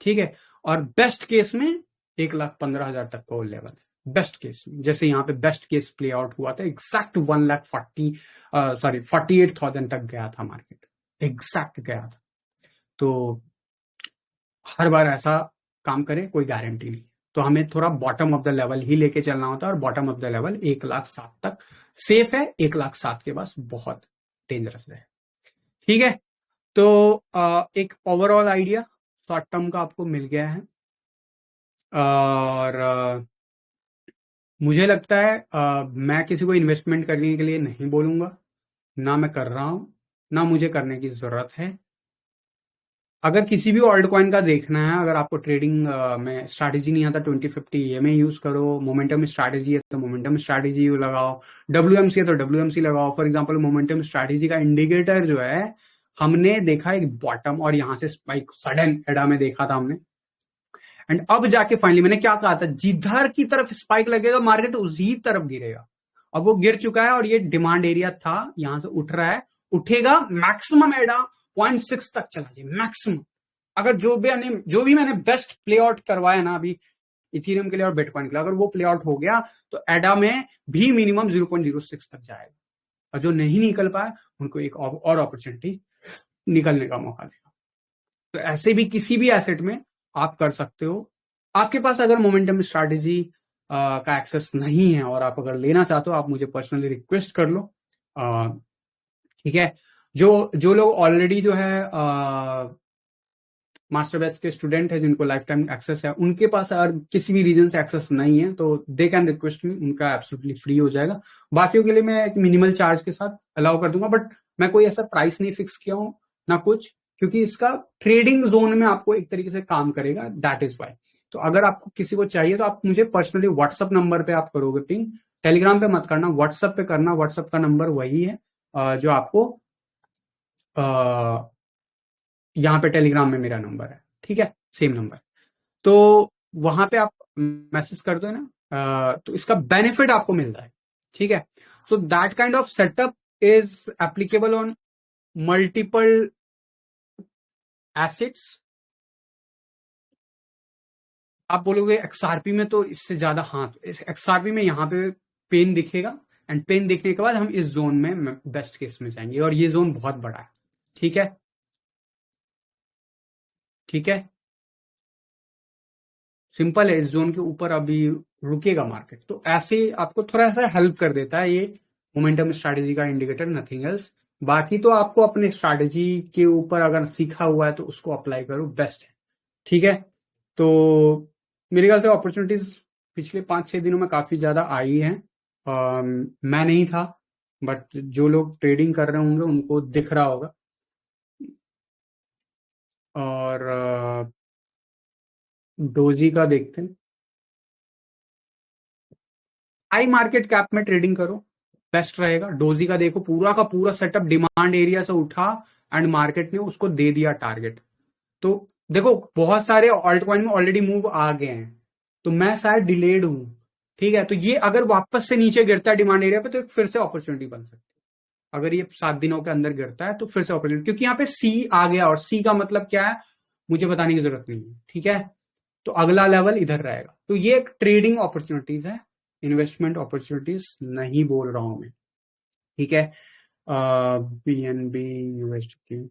ठीक है, और बेस्ट केस में 1,15,000 तक का वो लेवल है, बेस्ट केस में, जैसे यहाँ पे बेस्ट केस प्ले आउट हुआ था, एग्जैक्ट 48,000 तक गया था मार्केट, एग्जैक्ट गया था। तो हर बार ऐसा काम करे कोई गारंटी नहीं, तो हमें थोड़ा बॉटम ऑफ द लेवल ही लेके चलना होता है, और बॉटम ऑफ द लेवल 1,07,000 तक सेफ है, 1,07,000 के पास बहुत डेंजरस है। ठीक है, तो एक ओवरऑल आइडिया शॉर्ट टर्म का आपको मिल गया है, और मुझे लगता है मैं किसी को इन्वेस्टमेंट करने के लिए नहीं बोलूंगा, ना मैं कर रहा हूं, ना मुझे करने की जरूरत है। अगर किसी भी ऑल्ट कॉइन का देखना है, अगर आपको ट्रेडिंग में स्ट्रैटेजी नहीं आता, 2050 EMA यूज करो। मोमेंटम स्ट्रैटेजी है तो मोमेंटम स्ट्रैटेजी लगाओ। WMC है तो WMC लगाओ। फॉर एग्जांपल मोमेंटम स्ट्रैटेजी का इंडिकेटर जो है, हमने देखा एक बॉटम और यहां से स्पाइक सडन एडा में देखा था हमने। एंड अब जाके फाइनली मैंने क्या कहा था, जिधर की तरफ स्पाइक लगेगा मार्केट उसी तरफ गिरेगा। अब वो गिर चुका है और ये डिमांड एरिया था, यहां से उठ रहा है, उठेगा मैक्सिमम एडा 0.6 तक चला जाए मैक्सिमम। अगर जो भी मैंने बेस्ट प्ले आउट करवाया ना अभी इथीरियम के लिए और बिटकॉइन के लिए, अगर वो प्ले आउट हो गया तो एडा में भी मिनिमम 0.06 तक जाएगा। और जो नहीं निकल पाए उनको एक और अपॉर्चुनिटी निकलने का मौका देगा। तो ऐसे भी किसी भी एसेट में आप कर सकते हो। आपके पास अगर मोमेंटम स्ट्रैटेजी का एक्सेस नहीं है और आप अगर लेना चाहते हो, आप मुझे पर्सनली रिक्वेस्ट कर लो। ठीक है। जो जो लोग ऑलरेडी जो है मास्टर बैच के स्टूडेंट है, जिनको लाइफ टाइम एक्सेस है, उनके पास अगर किसी भी रीजन से एक्सेस नहीं है तो दे कैन रिक्वेस्ट मी, उनका एब्सोल्युटली फ्री हो जाएगा। बाकियों के लिए मैं एक मिनिमल चार्ज के साथ अलाउ कर दूंगा, बट मैं कोई ऐसा प्राइस नहीं फिक्स किया हूं ना कुछ, क्योंकि इसका ट्रेडिंग जोन में आपको एक तरीके से काम करेगा, दैट इज वाई। तो अगर आपको किसी को चाहिए तो आप मुझे पर्सनली व्हाट्सअप नंबर पे आप करोगे पिंग। टेलीग्राम पे मत करना, व्हाट्सअप पे करना। व्हाट्सअप का नंबर वही है जो आपको यहाँ पे टेलीग्राम में मेरा नंबर है, ठीक है, सेम नंबर। तो वहां पे आप मैसेज कर दो ना, तो इसका बेनिफिट आपको मिल रहा है, ठीक है। So that kind of setup is applicable on multiple assets. आप बोलोगे XRP में तो इससे ज्यादा, हाँ, XRP में यहाँ पे पेन दिखेगा, एंड पेन दिखने के बाद हम इस जोन में बेस्ट केस में जाएंगे, और ये जोन बहुत बड़ा है, ठीक है, ठीक है। सिंपल है, इस जोन के ऊपर अभी रुकेगा मार्केट, तो ऐसे आपको थोड़ा सा हेल्प कर देता है ये मोमेंटम स्ट्रैटेजी का इंडिकेटर, नथिंग एल्स। बाकी तो आपको अपने स्ट्रैटेजी के ऊपर अगर सीखा हुआ है तो उसको अप्लाई करो, बेस्ट है, ठीक है। तो मेरे ख्याल से अपॉर्चुनिटीज पिछले 5-6 दिनों में काफी ज्यादा आई हैं। मैं नहीं था, बट जो लोग ट्रेडिंग कर रहे होंगे उनको दिख रहा होगा। और डोजी का देखते हैं। हाई मार्केट कैप में ट्रेडिंग करो, बेस्ट रहेगा। डोजी का देखो, पूरा का पूरा सेटअप डिमांड एरिया से उठा एंड मार्केट ने उसको दे दिया टारगेट। तो देखो, बहुत सारे ऑल्ट कॉइन में ऑलरेडी मूव आ गए हैं, तो मैं शायद डिलेड हूं, ठीक है। तो ये अगर वापस से नीचे गिरता है डिमांड एरिया पे तो एक फिर से अपॉर्चुनिटी बन सकती है। अगर ये 7 दिनों के अंदर गिरता है तो फिर से अपॉर्चुनिटी, क्योंकि यहाँ पे सी आ गया, और सी का मतलब क्या है मुझे बताने की जरूरत नहीं है, ठीक है। तो अगला लेवल इधर रहेगा, तो ये एक ट्रेडिंग अपॉर्चुनिटीज है, इन्वेस्टमेंट अपॉर्चुनिटीज नहीं बोल रहा हूं मैं, ठीक है। BNB USD।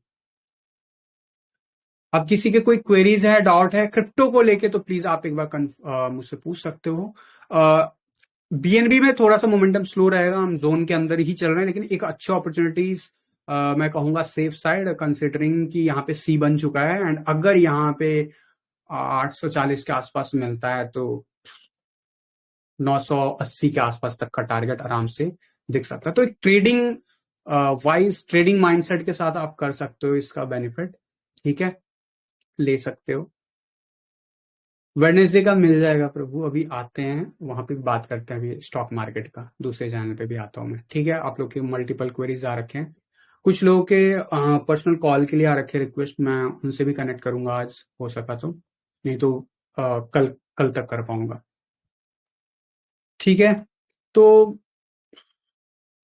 अब किसी के कोई क्वेरीज है, डाउट है क्रिप्टो को लेके, तो प्लीज आप एक बार मुझसे पूछ सकते हो। BNB में थोड़ा सा मोमेंटम स्लो रहेगा, हम जोन के अंदर ही चल रहे हैं, लेकिन एक अच्छी अपॉर्चुनिटीज मैं कहूंगा सेफ साइड, कंसिडरिंग कि यहाँ पे सी बन चुका है, एंड अगर यहाँ पे 840 के आसपास मिलता है तो 980 के आसपास तक का टारगेट आराम से दिख सकता है। तो एक ट्रेडिंग वाइज, ट्रेडिंग माइंडसेट के साथ आप कर सकते हो इसका बेनिफिट, ठीक है, ले सकते हो। वेडनेसडे का मिल जाएगा प्रभु, अभी आते हैं वहां पे बात करते हैं, अभी स्टॉक मार्केट का दूसरे चैनल पे भी आता हूँ मैं, ठीक है। आप लोग के मल्टीपल क्वेरीज आ रखे हैं, कुछ लोगों के पर्सनल कॉल के लिए आ रखे रिक्वेस्ट, मैं उनसे भी कनेक्ट करूंगा आज हो सका तो, नहीं तो कल कल तक कर पाऊंगा, ठीक है। तो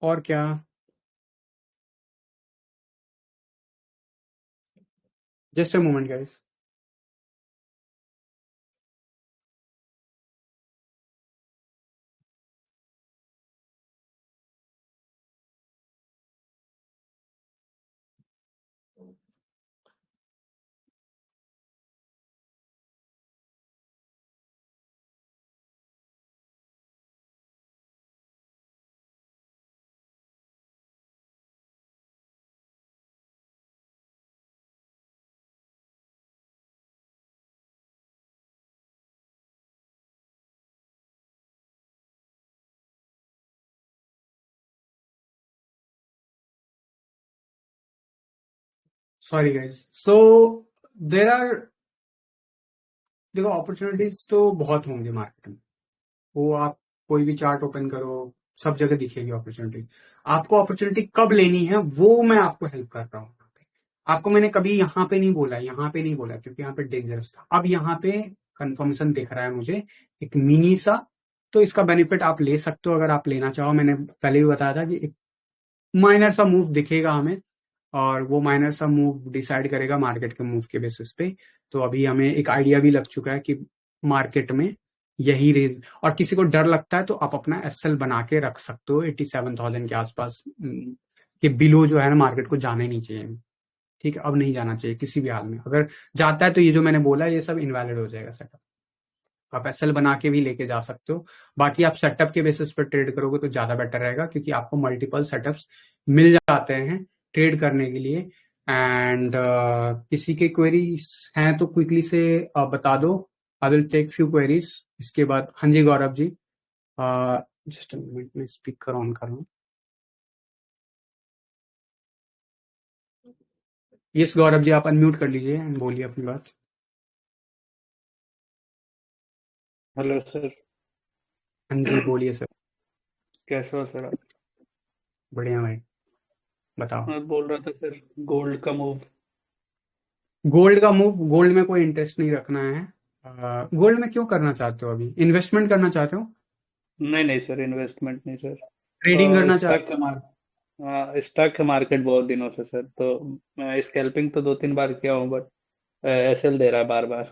और क्या, just a moment guys. Sorry guys, so there are, देखो अपॉर्चुनिटीज तो बहुत होंगे मार्केट में, वो आप कोई भी चार्ट ओपन करो, सब जगह दिखेगी अपॉर्चुनिटी। आपको अपॉर्चुनिटी कब लेनी है वो मैं आपको हेल्प कर रहा हूँ यहाँ पे। आपको मैंने कभी यहाँ पे नहीं बोला, यहाँ पे नहीं बोला, क्योंकि यहाँ पे डेंजरस था। अब यहाँ पे कंफर्मेशन दिख रहा है मुझे, एक मिनी सा, तो इसका बेनिफिट आप ले सकते हो अगर आप लेना चाहो। मैंने पहले भी बताया था कि एक माइनर सा मूव दिखेगा हमें, और वो माइनर सा मूव डिसाइड करेगा मार्केट के मूव के बेसिस पे। तो अभी हमें एक आइडिया भी लग चुका है कि मार्केट में यही रेंज, और किसी को डर लगता है तो आप अपना एसएल बना के रख सकते हो 87,000 के आसपास के बिलो, जो है ना मार्केट को जाना ही नहीं चाहिए। ठीक है, अब नहीं जाना चाहिए किसी भी हाल में। अगर जाता है तो ये जो मैंने बोला ये सब इनवैलिड हो जाएगा सेटअप। आप एसएल बना के भी लेके जा सकते हो। बाकी आप सेटअप के बेसिस पर ट्रेड करोगे तो ज्यादा बेटर रहेगा, क्योंकि आपको मल्टीपल सेटअप्स मिल जाते हैं ट्रेड करने के लिए। एंड किसी के क्वेरीज हैं तो क्विकली से बता दो, I will take few queries. इसके बाद हाँ जी गौरव जी, जस्ट मिनट में स्पीकर ऑन कर लूँ। यस गौरव जी, आप अनम्यूट कर लीजिए एंड बोलिए अपनी बात। Hello sir. हाँ जी बोलिए सर। कैसे हो सर आप? बढ़िया भाई, बताओ। मैं बोल रहा था सर, गोल्ड का मूव। गोल्ड का मूव, गोल्ड में कोई इंटरेस्ट नहीं रखना है। गोल्ड में क्यों करना चाहते हो? अभी इन्वेस्टमेंट करना चाहते हो? नहीं नहीं सर, इन्वेस्टमेंट नहीं ट्रेडिंग सर। करना स्टॉक चाहते का मार्केट, स्टॉक का मार्केट बहुत दिनों से सर, तो मैं स्कैल्पिंग तो 2-3 बार किया हूँ, बट एसएल दे रहा है बार बार।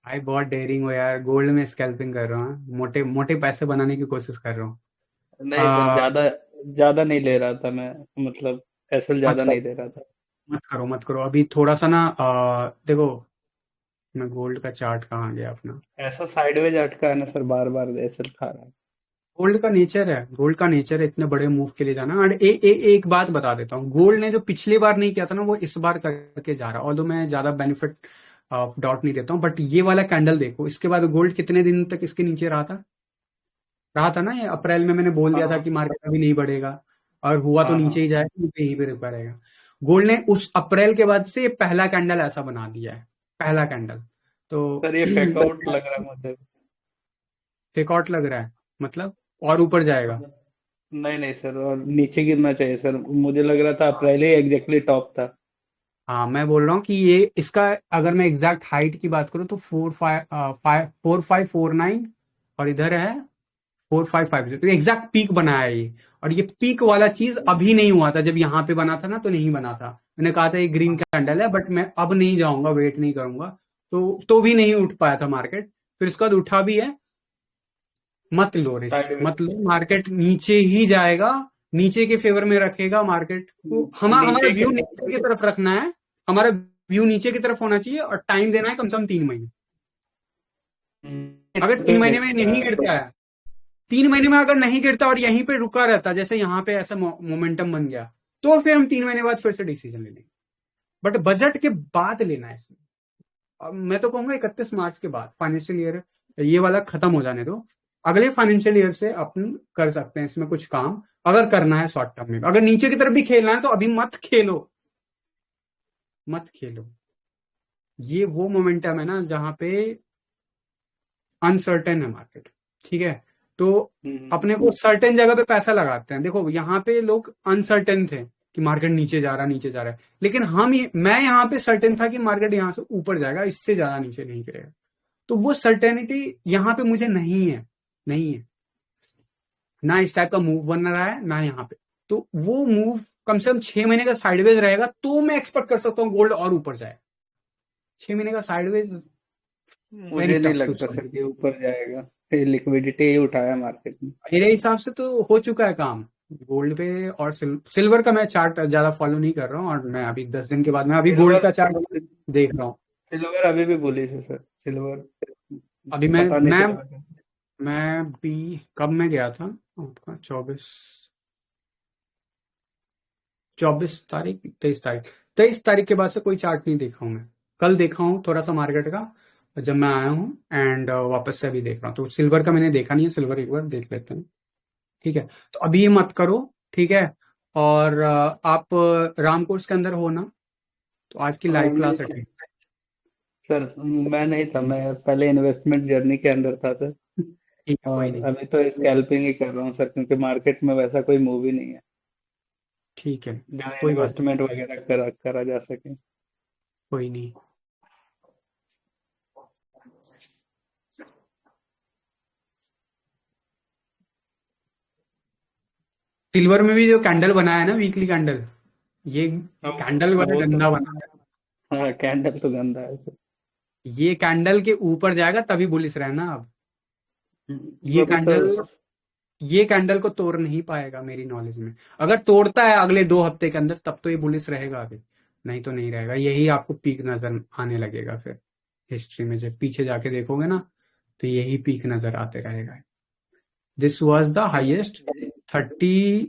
भाई बहुत डेयरिंग हो यार, गोल्ड में स्कैल्पिंग कर रहा हूँ, मोटे मोटे पैसे बनाने की कोशिश कर रहा हूँ। नहीं सर, आ, ज्यादा ज्यादा नहीं ले रहा था मैं, मतलब एसएल मत ज्यादा करो, नहीं दे रहा था। मत करो, मत करो अभी। थोड़ा सा ना देखो, मैं गोल्ड का चार्ट कहाँ गया अपना। ऐसा साइडवेज अटका है ना सर, बार बार एसएल खा रहा है। गोल्ड का नेचर है, गोल्ड का नेचर है इतने बड़े मूव के लिए जाना। और एक बात बता देता हूँ, गोल्ड ने जो पिछली बार नहीं किया था ना वो इस बार करके जा रहा है। ऑल्दो मैं ज्यादा बेनिफिट डॉट नहीं देता हूँ, बट ये वाला कैंडल देखो, इसके बाद गोल्ड कितने दिन तक इसके नीचे रहा था ना। ये अप्रैल में मैंने बोल दिया था हाँ कि मार्केट अभी नहीं बढ़ेगा, और हुआ तो हाँ नीचे ही हाँ जाएगा, नीचे यहीं पे रुका रहेगा। गोल्ड ने उस अप्रैल के बाद से ये पहला कैंडल ऐसा बना दिया है, पहला कैंडल। तो सर, ये फेकआउट लग रहा है मुझे। फेकआउट लग रहा है मतलब, और ऊपर जाएगा। मतलब नहीं नहीं सर, और नीचे गिरना चाहिए सर, मुझे लग रहा था अप्रैल ही एग्जैक्टली टॉप था। हाँ मैं बोल रहा हूँ कि ये इसका, अगर मैं एग्जैक्ट हाइट की बात करूँ तो 4,549, और इधर है 4,550, तो एग्जैक्ट पीक बनाया है ये। और ये पीक वाला चीज अभी नहीं हुआ था, जब यहाँ पे बना था ना तो नहीं बना था। मैंने कहा था ये ग्रीन कैंडल है, बट मैं अब नहीं जाऊंगा, वेट नहीं करूंगा। तो भी नहीं उठ पाया था मार्केट, फिर उसके बाद उठा भी है। मत लो रिस्क, साइडवेज। मत लो, मार्केट नीचे ही जाएगा, नीचे के फेवर में रखेगा मार्केट को। हमारा नीचे व्यू नीचे की तरफ रखना है, हमारा व्यू नीचे की तरफ होना चाहिए, और टाइम देना है कम से कम 3 महीने। अगर 3 महीने में नहीं गिरता है, 3 महीने में अगर नहीं गिरता और यहीं पे रुका रहता, जैसे यहाँ पे ऐसा मोमेंटम बन गया, तो फिर हम 3 महीने बाद फिर से डिसीजन ले लेंगे। बट बजट के बाद लेना है इसमें। अब मैं तो कहूंगा 31 मार्च के बाद, फाइनेंशियल ईयर ये वाला खत्म हो जाने दो, अगले फाइनेंशियल ईयर से अपन कर सकते हैं इसमें कुछ काम, अगर करना है शॉर्ट टर्म में। अगर नीचे की तरफ भी खेलना है तो अभी मत खेलो, मत खेलो। ये वो मोमेंटम है ना जहां पे अनसर्टेन है मार्केट। ठीक है, तो अपने को सर्टेन जगह पे पैसा लगाते हैं। देखो यहाँ पे लोग अनसर्टेन थे कि मार्केट नीचे जा रहा, नीचे जा रहा है, लेकिन मैं यहाँ पे सर्टेन था कि मार्केट यहाँ से ऊपर जाएगा, इससे ज्यादा नीचे नहीं गिरेगा। तो वो सर्टेनिटी यहाँ पे मुझे नहीं है, नहीं है ना। इस टाइप का मूव बन रहा है ना यहाँ पे। तो वो मूव कम से कम 6 महीने का साइडवेज रहेगा, तो मैं एक्सपेक्ट कर सकता हूँ गोल्ड और ऊपर जाए। 6 महीने का साइडवेज, वेरी मुझे नहीं टफ टू लगता सर कि ऊपर जाएगा, लिक्विडिटी ही उठाया मार्केट में। मेरे हिसाब से तो हो चुका है काम गोल्ड पे। और सिल्वर का मैं चार्ट ज्यादा फॉलो नहीं कर रहा हूँ, और मैं अभी 10 दिन के बाद मैं अभी गोल्ड सिल्वर। का चार्ट देख रहा हूँ। सिल्वर अभी भी बुलिश है सर, सिल्वर। अभी मैं पता नहीं मैं सिल्वर का। मैं भी, कब मैं गया था आपका, 24 तारीख, 23 तारीख, 23 तारीख के बाद से कोई चार्ट नहीं देखा हूँ मैं। कल देखा हूँ थोड़ा सा मार्केट का, जब मैं आया हूँ, एंड वापस से अभी देख रहा हूँ। तो सिल्वर का मैंने देखा नहीं है, सिल्वर एक बार देख लेते हैं। ठीक है, तो अभी ये मत करो। ठीक है, और आप राम कोर्स के अंदर हो ना, तो आज की हाँ लाइव क्लास नीचे। अटेंड सर मैं नहीं था, मैं पहले इन्वेस्टमेंट जर्नी के अंदर था सर। ठीक है, कोई और नहीं। अभी तो स्कैल्पिंग ही कर रहा हूँ सर, क्योंकि मार्केट में वैसा कोई मूव ही नहीं है ठीक है, जहाँ कोई बात नहीं। इन्वेस्टमेंट वगैरह करा करा जा सके। कोई नहीं। सिल्वर में भी जो कैंडल बनाया है ना, वीकली कैंडल, ये हाँ, कैंडल बड़ा वो तो, गंदा बना है। हाँ कैंडल तो गंदा है सर। ये कैंडल के ऊपर जाएगा तभी बुलिश रहना अब। ये अभी तो, कैंडल ये कैंडल को तोड़ नहीं पाएगा मेरी नॉलेज में। अगर तोड़ता है अगले 2 हफ्ते के अंदर तब तो ये बुलिश रहेगा अभी, नहीं तो नहीं रहेगा। यही आपको पीक नजर आने लगेगा फिर। हिस्ट्री में जब पीछे जाके देखोगे ना, तो यही पीक नजर आते रहेगा। This was the highest 30,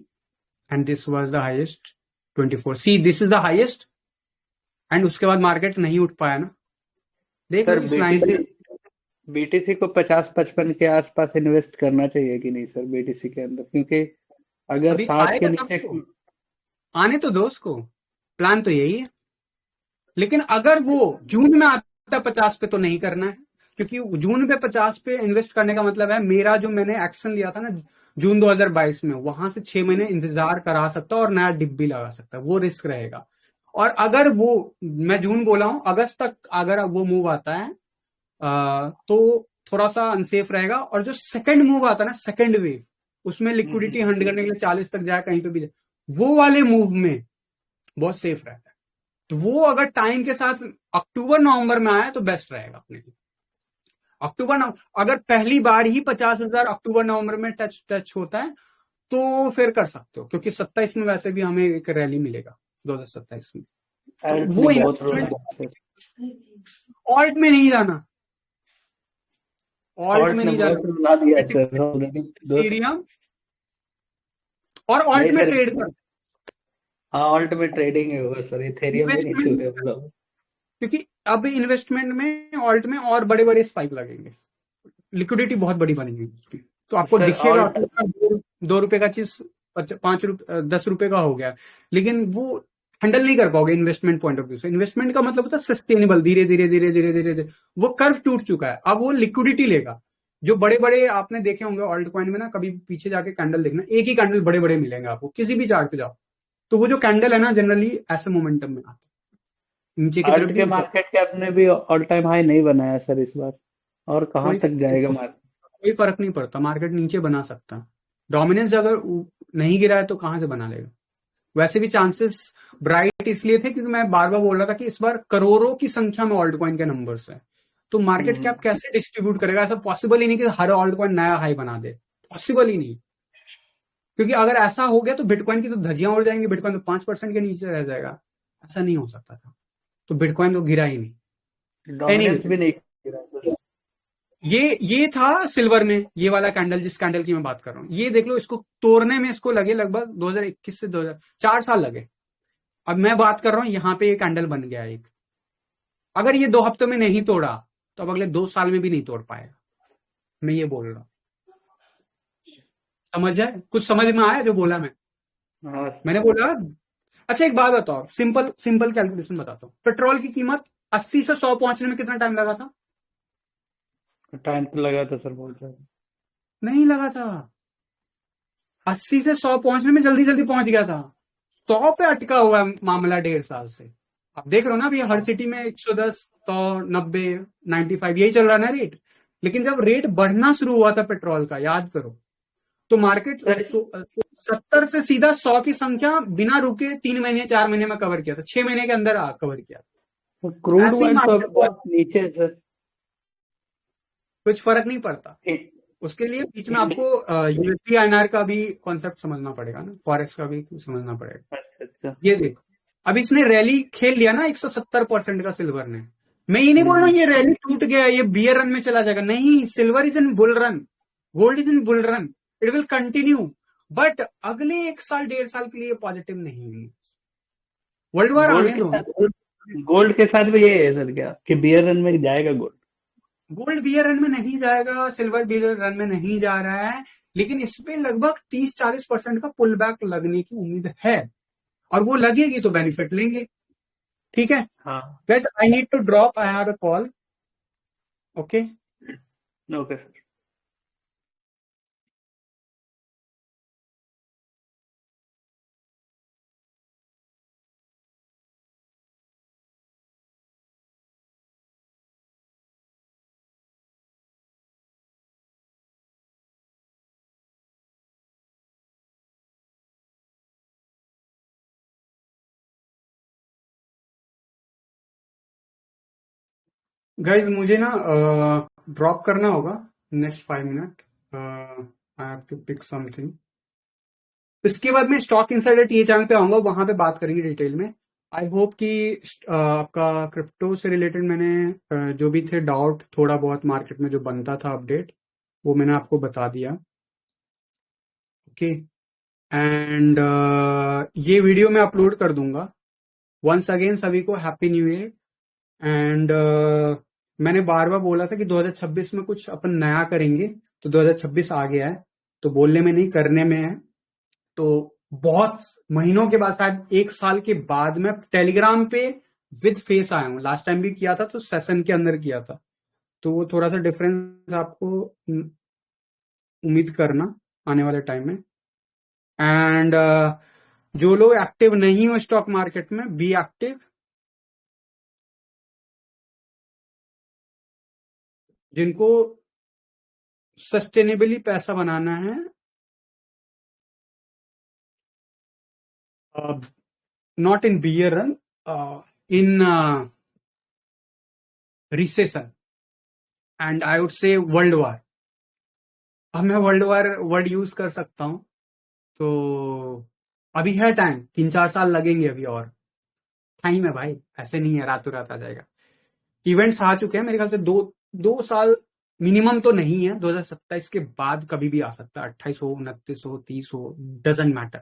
and this was the highest 24। See, this is the highest, and उसके बाद मार्केट नहीं उठ पाया ना। देख लो सर इस लाइन बीटीसी में। बीटीसी को 50-55 के आसपास इन्वेस्ट करना चाहिए कि नहीं सर बीटीसी के अंदर, क्योंकि अगर अभी 60 के आएगा तब नीचे। तो, आने तो दो उसको। प्लान तो यही है। लेकिन अगर वो जून में आता 50 पे तो नहीं करना है, क्योंकि जून पे 50 पे इन्वेस्ट करने का मतलब है मेरा जो मैंने एक्शन लिया था ना जून 2022 में, वहां से 6 महीने इंतजार करा सकता है और नया डिप भी लगा सकता है, वो रिस्क रहेगा। और अगर वो, मैं जून बोला हूं, अगस्त तक अगर वो मूव आता है तो थोड़ा सा अनसेफ रहेगा। और जो सेकंड मूव आता है ना, सेकंड वेव, उसमें लिक्विडिटी हंड करने के लिए 40 तक जाए, कहीं पे भी जाए, वो वाले मूव में बहुत सेफ रहता है। तो वो अगर टाइम के साथ अक्टूबर नवंबर में आया तो बेस्ट रहेगा अपने लिए। अक्टूबर नवंबर, अगर पहली बार ही 50,000 अक्टूबर नवंबर में टच टच होता है तो फिर कर सकते हो, क्योंकि 27 में वैसे भी हमें एक रैली मिलेगा, 2027 में। तो एल्ट वो में बहुत रोल इन्वेस्टमेंट, है सर। ऑल्ट में नहीं जाना, ऑल्ट ऑल्ट में ने नहीं जाना। बहुत रुला दिया है सर ऑलरेडी। दो, इथेरियम और ऑल्ट नहीं में सर, ट्रेड कर। हाँ ऑल्ट में ट्रेडिंग है होगा सर, इथेरियम भी नहीं छू इन्वेस्टमेंट, रहे हम लोग। क्योंकि अब इन्वेस्टमेंट में ऑल्ट में और बड़े बड़े स्पाइक लगेंगे, लिक्विडिटी बहुत बड़ी बनेगी उसकी। तो आपको सर दिखेगा ऑल्ट, कि 2 रुपए का चीज 5 रुपए 10 रुपए का हो गया, लेकिन वो हैंडल नहीं कर पाओगे इन्वेस्टमेंट पॉइंट ऑफ व्यू से। इन्वेस्टमेंट का मतलब होता है सस्टेनेबल, धीरे धीरे धीरे धीरे धीरे धीरे। वो कर्व टूट चुका है, अब वो लिक्विडिटी लेगा। जो बड़े बड़े आपने देखे होंगे ऑल्ट कॉइन में ना, कभी पीछे जाके कैंडल देखना, एक ही कैंडल बड़े बड़े मिलेंगे आपको किसी भी चार्ट पे जाओ। तो वो जो कैंडल है ना, जनरली ऐसे मोमेंटम में आते हैं, नीचे की तरफ ऑल्ट भी के ऊपर। मार्केट कैप ने भी ऑल टाइम हाई नहीं बनाया सर इस बार, और कहाँ कोई तक जाएगा मार्केट। कोई फर्क नहीं पड़ता, मार्केट नीचे बना सकता है। डोमिनेंस अगर नहीं गिरा है तो कहां से बना लेगा। वैसे भी चांसेस ब्राइट इसलिए थे क्योंकि मैं बार बार बोल रहा था कि इस बार करोड़ों की संख्या में ऑल्ट कॉइन के नंबर्स है। तो मार्केट कैप हम्म। कैसे डिस्ट्रीब्यूट करेगा, ऐसा पॉसिबल ही नहीं कि हर ऑल्ट कॉइन नया हाई बना दे। पॉसिबल ही नहीं, क्योंकि अगर ऐसा हो गया तो बिटकॉइन की तो धज्जियां उड़ जाएंगी, बिटकॉइन तो 5% के नीचे रह जाएगा। ऐसा नहीं हो सकता था, तो बिटकॉइन तो गिरा ही नहीं। एनीवे, डोमिनेंस भी नहीं गिरा सर। ये था सिल्वर में, ये वाला कैंडल, जिस कैंडल की मैं बात कर रहा हूं, ये देख लो, इसको तोड़ने में इसको लगे लगभग 2021 से 2004 साल लगे। अब मैं बात कर रहा हूं, यहां पे ये कैंडल बन गया एक। अगर ये 2 हफ्तों में नहीं तोड़ा तो अब अगले 2 साल में भी नहीं तोड़ पाएगा। मैं ये बोल रहा हूं, समझ है, कुछ समझ में आया जो बोला हाँ मैंने बोला। अच्छा एक बात बताओ, सिंपल सिंपल कैलकुलेशन बताता हूँ। पेट्रोल की कीमत 80 से 100 पहुंचने में कितना टाइम लगा था? टाइम तो लगा था सर बहुत ज्यादा। नहीं लगा था। 80 से 100 पहुंचने में जल्दी जल्दी पहुंच गया था। 100 पे अटका हुआ है मामला 1.5 साल से। आप देख रहे हो ना, अभी हर सिटी में 110, 100, 90, 95 यही चल रहा है ना रेट। लेकिन जब रेट बढ़ना शुरू हुआ था पेट्रोल का, याद करो, तो मार्केट सर 70 से सीधा 100 की संख्या बिना रुके 3 महीने 4 महीने में कवर किया था, 6 महीने के अंदर कवर किया था। क्रूड ऐसे ही ऑयल तो मार्केट अब को बहुत नीचे है सर। कुछ फर्क नहीं पड़ता। इ- उसके लिए बीच में इंड- आपको यूएसडी आईएनआर का भी कॉन्सेप्ट समझना पड़ेगा ना, फॉरेक्स का भी समझना पड़ेगा। अच्छा अच्छा। ये देखो, अब इसने रैली खेल लिया ना 170% का सिल्वर ने। मैं ये नहीं बोल रहा हूँ हम्म। ये रैली टूट गया, ये बियर रन में चला जाएगा, नहीं। Silver is in bull run, gold is in bull run, it will continue. But अगले 1 साल 1.5 साल के लिए पॉजिटिव नहीं है। वर्ल्ड वार गोल्ड आने के दो। साथ गोल्ड के साथ भी ये है सर क्या, कि बियर रन में जाएगा गोल्ड। गोल्ड बियर रन में नहीं जाएगा, सिल्वर बियर रन में नहीं जा रहा है, लेकिन इस पे लगभग 30-40% का पुल बैक लगने की उम्मीद है। और वो लगेगी तो बेनिफिट लेंगे। ठीक है हाँ। guys, I need to drop, I have a call. Okay. Okay sir. Guys मुझे ना ड्रॉप करना होगा नेक्स्ट 5 मिनट, I have to pick something. इसके बाद मैं स्टॉक इनसाइडर टीए चैनल पे आऊंगा, वहां पे बात करेंगे डिटेल में। आई होप कि आपका क्रिप्टो से रिलेटेड मैंने जो भी थे डाउट थोड़ा बहुत मार्केट में जो बनता था अपडेट, वो मैंने आपको बता दिया। ओके। एंड ये वीडियो मैं अपलोड कर दूंगा। वंस अगेन सभी को हैप्पी न्यू ईयर। एंड मैंने बार बार बोला था कि 2026 में कुछ अपन नया करेंगे, तो 2026 आ गया है, तो बोलने में नहीं करने में है। तो बहुत महीनों के बाद, शायद 1 साल के बाद, मैं टेलीग्राम पे विद फेस आया हूँ। लास्ट टाइम भी किया था तो सेशन के अंदर किया था, तो वो थोड़ा सा डिफरेंस आपको उम्मीद करना आने वाले टाइम में। एंड जो लोग एक्टिव नहीं हो स्टॉक मार्केट में, बी एक्टिव। जिनको सस्टेनेबली पैसा बनाना है, not in bear run, in recession, and I would say world war. अब मैं वर्ल्ड वार वर्ड यूज कर सकता हूं, तो अभी है टाइम, 3-4 साल लगेंगे अभी और। टाइम है भाई, ऐसे नहीं है रातों रात आ जाएगा। इवेंट्स आ चुके हैं मेरे ख्याल से, 2 साल मिनिमम तो नहीं है। 2027 के बाद कभी भी आ सकता है, 28 हो, 29 हो, 30 हो, डजेंट मैटर।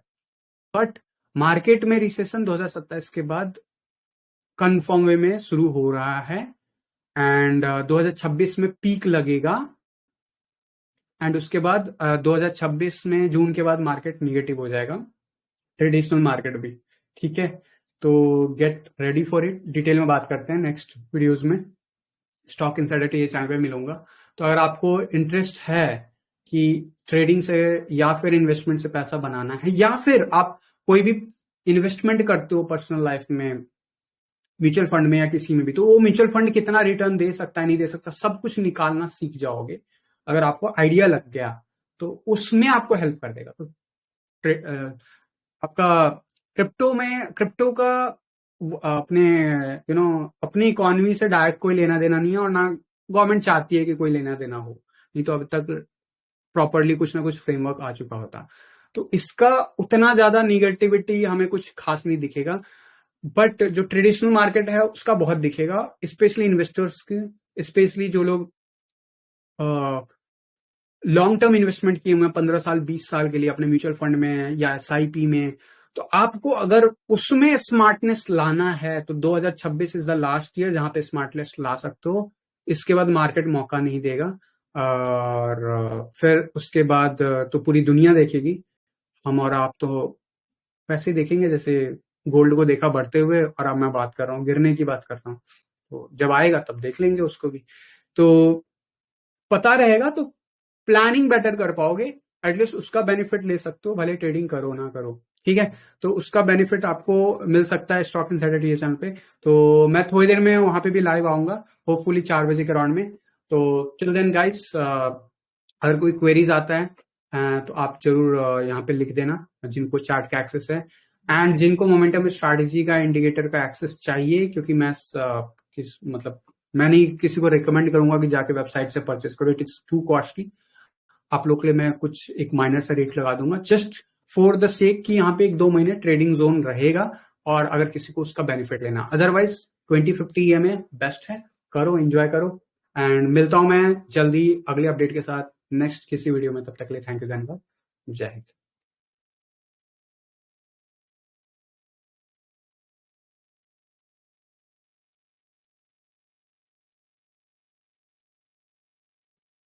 बट मार्केट में रिसेशन 2027 के बाद कन्फर्म वे में शुरू हो रहा है। एंड 2026 में पीक लगेगा। एंड उसके बाद 2026 में जून के बाद मार्केट निगेटिव हो जाएगा, ट्रेडिशनल मार्केट भी। ठीक है, तो get ready for it. Detail में बात करते हैं नेक्स्ट वीडियोस में। स्टॉक इनसाइडर ये चैनल पे मिलूंगा। तो अगर आपको इंटरेस्ट है कि ट्रेडिंग से या फिर इन्वेस्टमेंट से पैसा बनाना है, या फिर आप कोई भी इन्वेस्टमेंट करते हो पर्सनल लाइफ में, म्यूचुअल फंड में या किसी में भी, तो वो म्यूचुअल फंड कितना रिटर्न दे सकता है, नहीं दे सकता, सब कुछ निकालना सीख जाओगे अगर आपको आइडिया लग गया, तो उसमें आपको हेल्प कर देगा। तो आपका क्रिप्टो का अपने अपनी इकोनॉमी से डायरेक्ट कोई लेना देना नहीं है, और ना गवर्नमेंट चाहती है कि कोई लेना देना हो, नहीं तो अब तक प्रॉपरली कुछ ना कुछ फ्रेमवर्क आ चुका होता। तो इसका उतना ज्यादा निगेटिविटी हमें कुछ खास नहीं दिखेगा, बट जो ट्रेडिशनल मार्केट है उसका बहुत दिखेगा, स्पेशली इन्वेस्टर्स की, स्पेशली जो लोग लॉन्ग टर्म इन्वेस्टमेंट किए हुए हैं 15 साल 20 साल के लिए अपने म्यूचुअल फंड में या एसआईपी में। तो आपको अगर उसमें स्मार्टनेस लाना है तो 2026 इज द लास्ट ईयर जहां पे स्मार्टनेस ला सकते हो। इसके बाद मार्केट मौका नहीं देगा, और फिर उसके बाद तो पूरी दुनिया देखेगी। हम और आप तो वैसे ही देखेंगे जैसे गोल्ड को देखा बढ़ते हुए, और अब मैं बात कर रहा हूँ गिरने की बात करता हूँ। तो जब आएगा तब देख लेंगे उसको भी, तो पता रहेगा, तो प्लानिंग बेटर कर पाओगे। एटलीस्ट उसका बेनिफिट ले सकते हो, भले ट्रेडिंग करो ना करो। ठीक है, तो उसका बेनिफिट आपको मिल सकता है स्टॉक इनसाइडर ये चैनल पे। तो मैं थोड़ी देर में वहां पे भी लाइव आऊंगा, होपफुली 4 बजे के राउंड में। तो टिल देन गाइस, अगर कोई क्वेरीज आता है तो आप जरूर यहाँ पे लिख देना, जिनको चार्ट का एक्सेस है, एंड जिनको मोमेंटम स्ट्रैटेजी का इंडिकेटर का एक्सेस चाहिए, क्योंकि मैं मैं नहीं किसी को रिकमेंड करूंगा कि जाके वेबसाइट से परचेस करो, इट इज टू कॉस्टली। आप लोग के लिए मैं कुछ एक माइनर सा रेट लगा दूंगा, जस्ट फॉर द सेक कि यहाँ पे 1-2 महीने ट्रेडिंग जोन रहेगा, और अगर किसी को उसका बेनिफिट लेना। अदरवाइज 2050 EMA बेस्ट है, करो, एंजॉय करो। एंड मिलता हूं मैं जल्दी अगले अपडेट के साथ नेक्स्ट किसी वीडियो में। तब तक के लिए थैंक यू, धन्यवाद, जय हिंद।